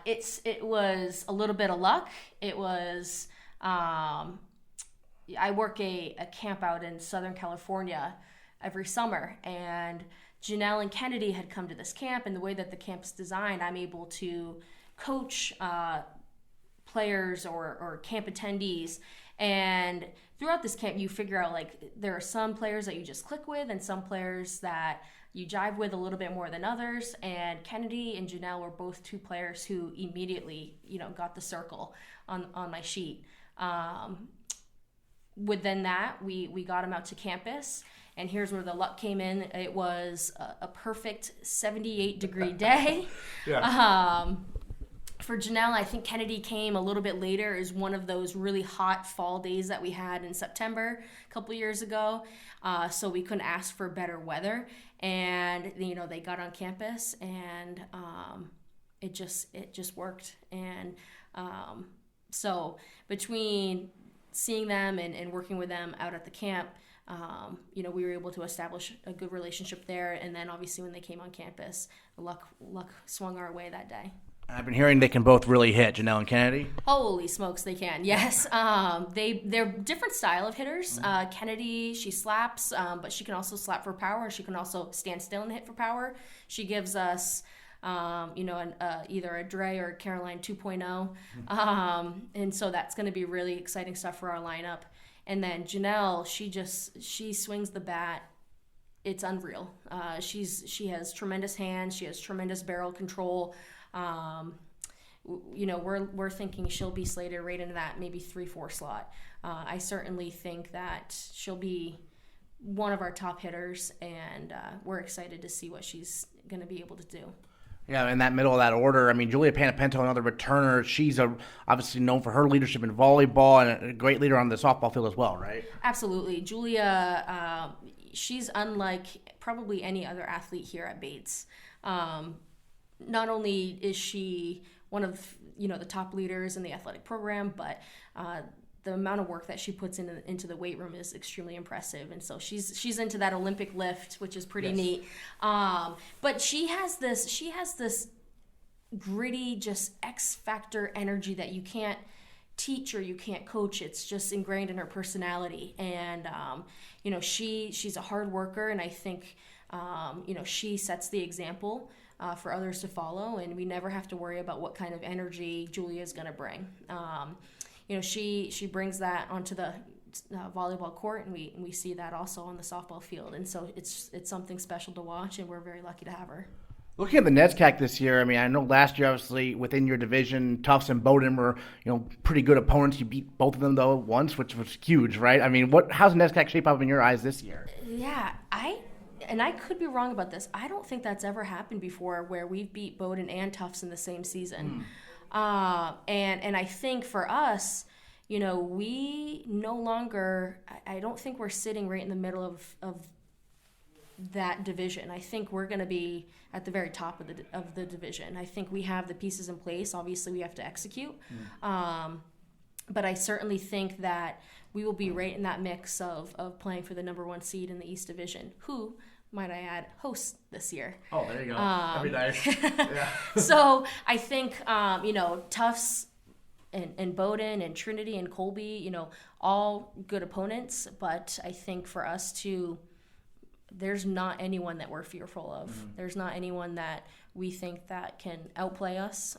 Speaker 11: it was a little bit of luck. It was I work a camp out in Southern California every summer, and Janelle and Kennedy had come to this camp, and the way that the camp's designed, I'm able to coach players or camp attendees. And throughout this camp, you figure out, there are some players that you just click with and some players that you jive with a little bit more than others. And Kennedy and Janelle were both 2 players who immediately, got the circle on my sheet. Within that, we got them out to campus, and here's where the luck came in. It was a perfect 78-degree day. For Janelle, I think Kennedy came a little bit later. Is one of those really hot fall days that we had in September a couple years ago. So we couldn't ask for better weather. And, they got on campus, and it just worked. And so between seeing them and working with them out at the camp, we were able to establish a good relationship there. And then obviously when they came on campus, luck swung our way that day.
Speaker 4: I've been hearing they can both really hit, Janelle and Kennedy.
Speaker 11: Holy smokes, they can. Yes. They're different style of hitters. Kennedy, she slaps, but she can also slap for power. She can also stand still and hit for power. She gives us, either a Dre or a Caroline 2.0. And so that's going to be really exciting stuff for our lineup. And then Janelle, she swings the bat. It's unreal. She has tremendous hands. She has tremendous barrel control. We're thinking she'll be slated right into that maybe 3-4 slot. I certainly think that she'll be one of our top hitters, and we're excited to see what she's going to be able to do.
Speaker 4: Yeah, in that middle of that order, I mean, Julia Panapento, another returner, she's obviously known for her leadership in volleyball and a great leader on the softball field as well, right?
Speaker 11: Absolutely. Julia, she's unlike probably any other athlete here at Bates. Not only is she one of the top leaders in the athletic program, but the amount of work that she puts into the weight room is extremely impressive. And so she's into that Olympic lift, which is pretty neat. But she has this gritty, just X factor energy that you can't teach or you can't coach. It's just ingrained in her personality. And she's a hard worker, and I think she sets the example for others to follow, and we never have to worry about what kind of energy Julia is going to bring. She brings that onto the volleyball court, and we see that also on the softball field, and so it's something special to watch, and we're very lucky to have her.
Speaker 4: Looking at the NESCAC this year, I mean, I know last year, obviously, within your division, Tufts and Bowdoin were, pretty good opponents. You beat both of them, though, once, which was huge, right? I mean, how's NESCAC shape up in your eyes this year?
Speaker 11: Yeah, I could be wrong about this. I don't think that's ever happened before where we've beat Bowdoin and Tufts in the same season. And I think for us, we no longer, I don't think we're sitting right in the middle of that division. I think we're going to be at the very top of the division. I think we have the pieces in place. Obviously, we have to execute. But I certainly think that we will be right in that mix of playing for the number 1 seed in the East Division, who, might I add, hosts this year.
Speaker 4: Oh, there you go. That'd be nice. Yeah.
Speaker 11: So I think, Tufts and Bowdoin and Trinity and Colby, all good opponents. But I think for us there's not anyone that we're fearful of. Mm-hmm. There's not anyone that we think that can outplay us.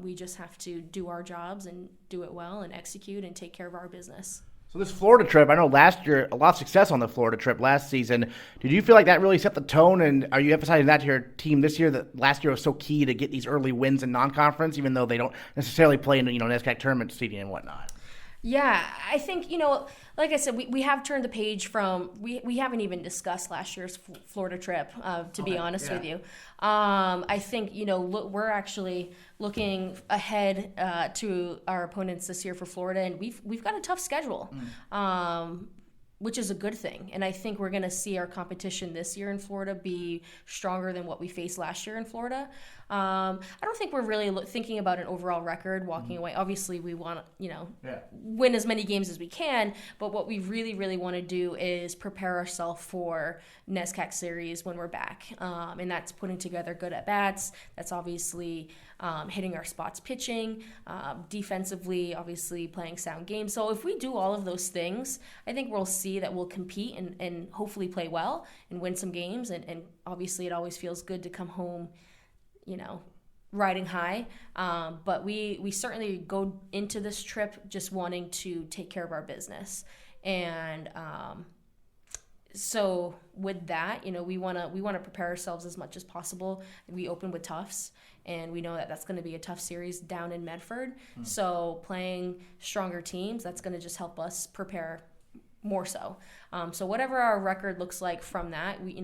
Speaker 11: We just have to do our jobs and do it well and execute and take care of our business.
Speaker 4: So this Florida trip, I know last year, a lot of success on the Florida trip last season. Did you feel like that really set the tone, and are you emphasizing that to your team this year, that last year was so key to get these early wins in non-conference, even though they don't necessarily play in the NESCAC tournament seeding and whatnot?
Speaker 11: Yeah, I think, like I said, we have turned the page from, we haven't even discussed last year's Florida trip, to be honest with you. I think, we're actually looking ahead to our opponents this year for Florida, and we've got a tough schedule, which is a good thing. And I think we're going to see our competition this year in Florida be stronger than what we faced last year in Florida. I don't think we're really thinking about an overall record walking away. Obviously, we want to, win as many games as we can, but what we really, really want to do is prepare ourselves for NESCAC series when we're back. And that's putting together good at-bats. That's obviously hitting our spots pitching, defensively, obviously playing sound games. So if we do all of those things, I think we'll see that we'll compete and hopefully play well and win some games. And obviously it always feels good to come home, riding high. But we certainly go into this trip just wanting to take care of our business. And so with that, we want to prepare ourselves as much as possible. We open with Tufts, and we know that that's going to be a tough series down in Medford. So playing stronger teams, that's going to just help us prepare more so. So whatever our record looks like from that, we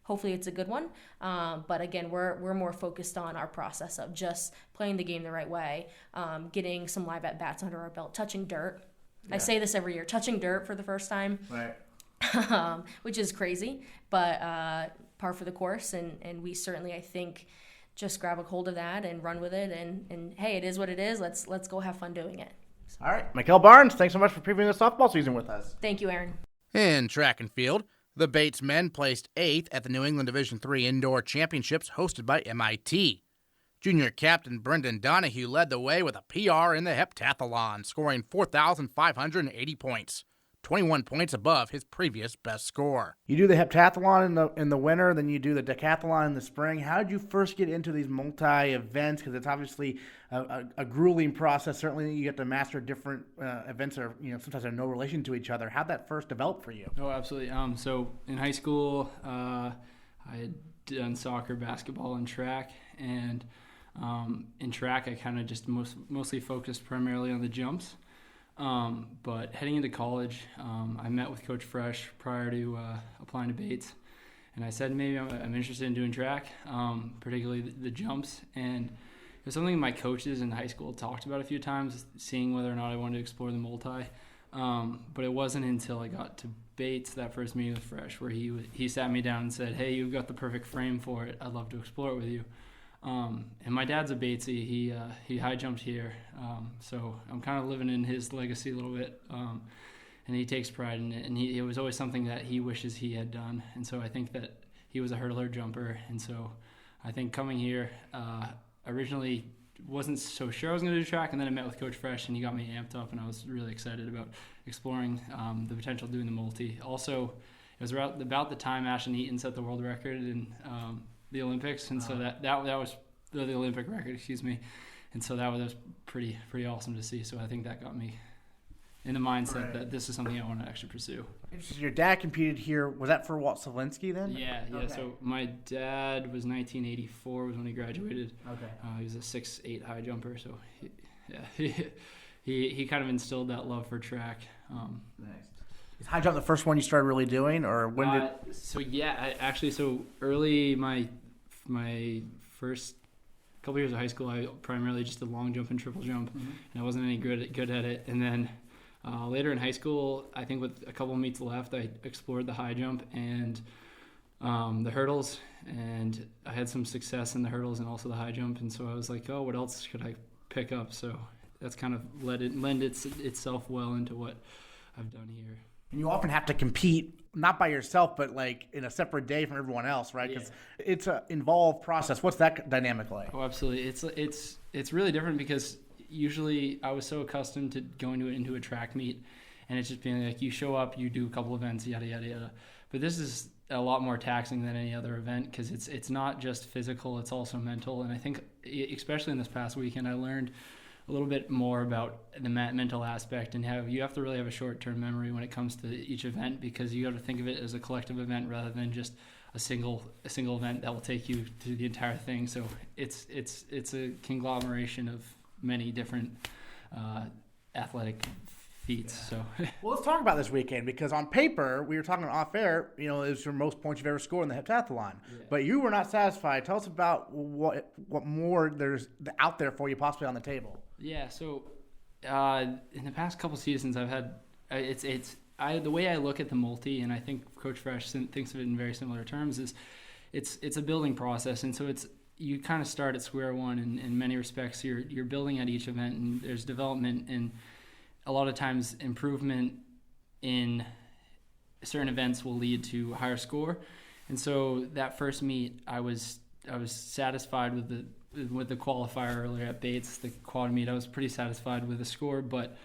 Speaker 11: hopefully it's a good one. But again, we're more focused on our process of just playing the game the right way, getting some live at bats under our belt, touching dirt. Yeah. I say this every year, touching dirt for the first time.
Speaker 4: Right.
Speaker 11: Which is crazy, but par for the course, and we certainly, I think, just grab a hold of that and run with it, and hey, it is what it is. Let's go have fun doing it.
Speaker 4: All right, McKell Barnes, thanks so much for previewing the softball season with us.
Speaker 11: Thank you, Aaron.
Speaker 1: In track and field, the Bates men placed 8th at the New England Division III Indoor Championships hosted by MIT. Junior captain Brendan Donahue led the way with a PR in the heptathlon, scoring 4,580 points, 21 points above his previous best score.
Speaker 4: You do the heptathlon in the winter, then you do the decathlon in the spring. How did you first get into these multi-events? Because it's obviously a grueling process. Certainly you get to master different events that are, sometimes have no relation to each other. How'd that first develop for you?
Speaker 12: Oh, absolutely. So in high school, I had done soccer, basketball, and track. And in track, I kind of just mostly focused primarily on the jumps. But heading into college, I met with Coach Fresh prior to applying to Bates, and I said maybe I'm interested in doing track, particularly the jumps. And it was something my coaches in high school talked about a few times, seeing whether or not I wanted to explore the multi. But it wasn't until I got to Bates, that first meeting with Fresh, where he sat me down and said, "Hey, you've got the perfect frame for it. I'd love to explore it with you." And my dad's a Batesy. He high jumped here, so I'm kind of living in his legacy a little bit. And he takes pride in it. And it was always something that he wishes he had done. And so I think that he was a hurdler jumper. And so I think coming here, originally wasn't so sure I was going to do track, and then I met with Coach Fresh, and he got me amped up, and I was really excited about exploring the potential of doing the multi. Also, it was about the time Ashton Eaton set the world record in the Olympics, and so that was the Olympic record, and so that was pretty awesome to see. So I think that got me in the mindset that this is something I want to actually pursue.
Speaker 4: So your dad competed here. Was that for Walt Sawinski then?
Speaker 12: Yeah. Okay. So my dad was 1984 was when he graduated.
Speaker 4: Okay.
Speaker 12: He was a 6'8" high jumper, so he kind of instilled that love for track.
Speaker 4: Nice. Is high jump the first one you started really doing, or when did?
Speaker 12: So early my first couple years of high school, I primarily just did long jump and triple jump, and I wasn't any good at it. And then later in high school, I think with a couple meets left, I explored the high jump and the hurdles, and I had some success in the hurdles and also the high jump. And so I was like, oh, what else could I pick up? So that's kind of lend itself well into what I've done here.
Speaker 4: And you often have to compete, not by yourself, but like in a separate day from everyone else, right? Because it's an involved process. What's that dynamic like?
Speaker 12: Oh, absolutely. It's really different because usually I was so accustomed to going into a track meet, and it's just being like you show up, you do a couple events, yada yada yada. But this is a lot more taxing than any other event because it's not just physical, it's also mental. And I think especially in this past weekend, I learned a little bit more about the mental aspect and how you have to really have a short-term memory when it comes to each event, because you have to think of it as a collective event rather than just a single event that will take you through the entire thing. So it's a conglomeration of many different athletic feats. So
Speaker 4: well, let's talk about this weekend, because on paper, we were talking off air, it was your most points you've ever scored in the heptathlon. But you were not satisfied. Tell us about what more there's out there for you possibly on the table.
Speaker 12: Yeah, so in the past couple seasons, I've had the way I look at the multi, and I think Coach Fresh thinks of it in very similar terms, is it's a building process, and so you kind of start at square one in many respects. You're building at each event, and there's development, and a lot of times improvement in certain events will lead to a higher score. And so that first meet, I was satisfied with the qualifier earlier at Bates, the quad meet. I was pretty satisfied with the score, but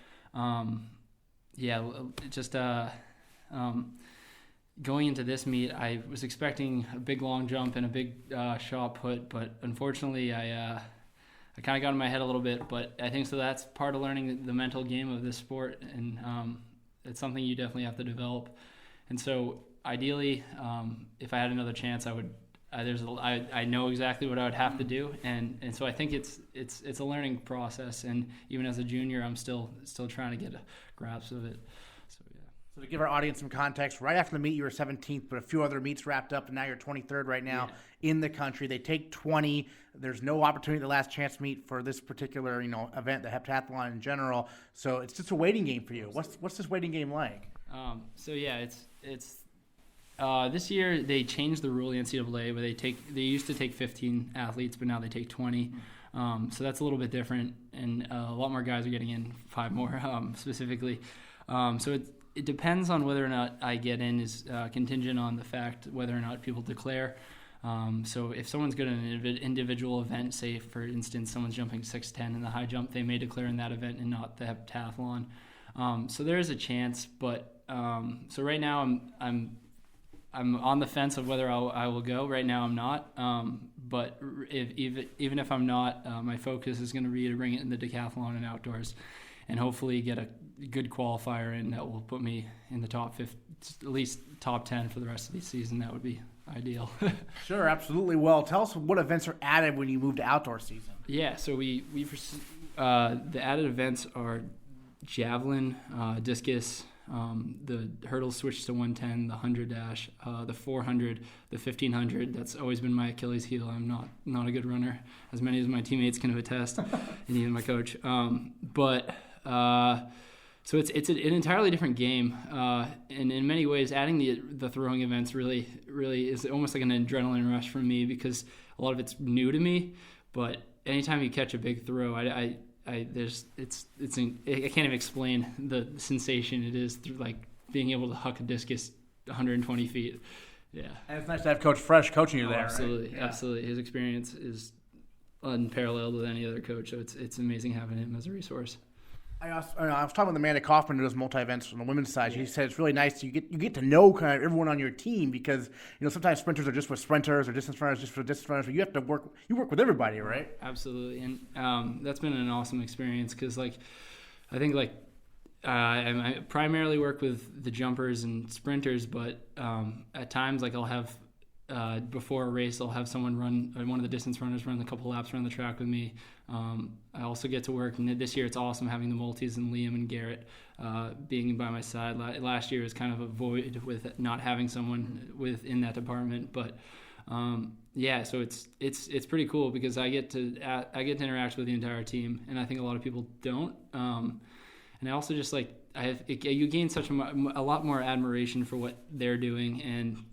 Speaker 12: going into this meet, I was expecting a big long jump and a big shot put, but unfortunately I kind of got in my head a little bit. But I think so that's part of learning the mental game of this sport, and it's something you definitely have to develop. And so ideally, if I had another chance, I would. I know exactly what I would have to do, and so I think it's a learning process. And even as a junior, I'm still trying to get a grasp of it. So yeah.
Speaker 4: So to give our audience some context, right after the meet you were 17th, but a few other meets wrapped up, and now you're 23rd right now in the country. They take 20. There's no opportunity at the last chance meet for this particular event, the heptathlon in general. So it's just a waiting game for you. What's this waiting game like?
Speaker 12: It's this year they changed the rule, the NCAA, where they used to take 15 athletes, but now they take 20. So that's a little bit different, and a lot more guys are getting in, 5 more specifically. So it depends on whether or not I get in is contingent on the fact whether or not people declare. So if someone's good at an individual event, say for instance someone's jumping 6'10" in the high jump, they may declare in that event and not the heptathlon. So there is a chance, but so right now I'm on the fence of whether I will go. Right now I'm not, but even if I'm not, my focus is going to be to bring it in the decathlon and outdoors, and hopefully get a good qualifier in that will put me in the top 5, at least top 10 for the rest of the season. That would be ideal.
Speaker 4: Sure, absolutely. Well, tell us what events are added when you move to outdoor season.
Speaker 12: Yeah, so we the added events are javelin, discus, the hurdles switched to 110, the 100 dash, the 400, the 1500. That's always been my Achilles heel. I'm not a good runner, as many as my teammates can attest, and even my coach. So it's an entirely different game, and in many ways, adding the throwing events really is almost like an adrenaline rush for me, because a lot of it's new to me. But anytime you catch a big throw, I can't even explain the sensation it is through like being able to huck a discus 120 feet. Yeah,
Speaker 4: and it's nice to have Coach Fresh coaching you there.
Speaker 12: Absolutely,
Speaker 4: right? Yeah.
Speaker 12: Absolutely. His experience is unparalleled with any other coach, so it's amazing having him as a resource.
Speaker 4: I was talking with Amanda Kaufman, who does multi-events on the women's side. She said it's really nice. You get to know kind of everyone on your team, because sometimes sprinters are just with sprinters, or distance runners just for distance runners. But you have to work with everybody, right?
Speaker 12: Absolutely, and that's been an awesome experience, because I think I primarily work with the jumpers and sprinters, but at times I'll have before a race, I'll have someone one of the distance runners run a couple laps around the track with me. I also get to work, and this year it's awesome having the multis and Liam and Garrett being by my side. Last year was kind of a void with not having someone in that department, but so it's pretty cool, because I get to interact with the entire team, and I think a lot of people don't. And I also just you gain such a lot more admiration for what they're doing and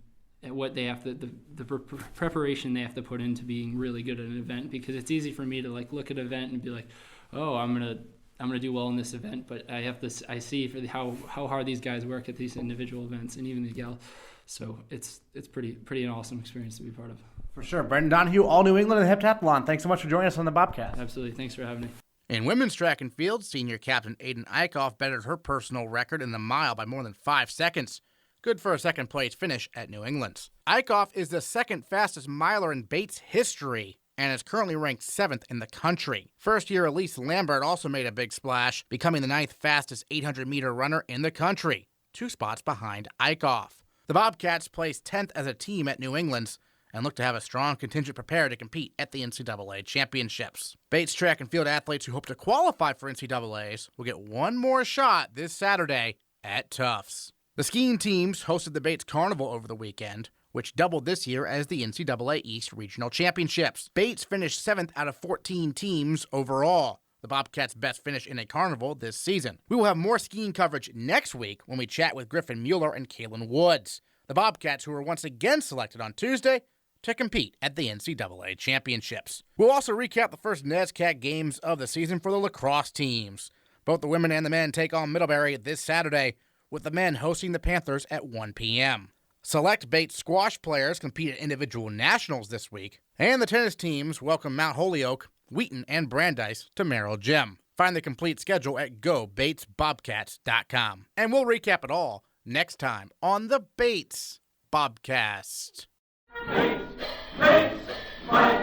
Speaker 12: what they have to, the preparation they have to put into being really good at an event, because it's easy for me to look at an event and be like, oh, I'm gonna do well in this event, but I see for how hard these guys work at these individual events, and even the gal. So it's pretty an awesome experience to be part of.
Speaker 4: For sure. Brendan Donahue, All New England and Heptathlon. Thanks so much for joining us on the Bobcast.
Speaker 12: Absolutely. Thanks for having me.
Speaker 1: In women's track and field, senior captain Aiden Eichhoff bettered her personal record in the mile by more than 5 seconds. Good for a second-place finish at New England's. Eichhoff is the second fastest miler in Bates history and is currently ranked 7th in the country. First-year Elise Lambert also made a big splash, becoming the 9th fastest 800-meter runner in the country, 2 spots behind Eichhoff. The Bobcats placed 10th as a team at New England's and look to have a strong contingent prepared to compete at the NCAA Championships. Bates track and field athletes who hope to qualify for NCAAs will get one more shot this Saturday at Tufts. The skiing teams hosted the Bates Carnival over the weekend, which doubled this year as the NCAA East Regional Championships. Bates finished 7th out of 14 teams overall, the Bobcats' best finish in a carnival this season. We will have more skiing coverage next week when we chat with Griffin Mueller and Kaylin Woods, the Bobcats who were once again selected on Tuesday to compete at the NCAA Championships. We'll also recap the first NESCAC games of the season for the lacrosse teams. Both the women and the men take on Middlebury this Saturday, with the men hosting the Panthers at 1 p.m. Select Bates squash players compete at individual nationals this week, and the tennis teams welcome Mount Holyoke, Wheaton, and Brandeis to Merrill Gym. Find the complete schedule at GoBatesBobcats.com. And we'll recap it all next time on the Bates Bobcast.
Speaker 2: Bates, Bates, my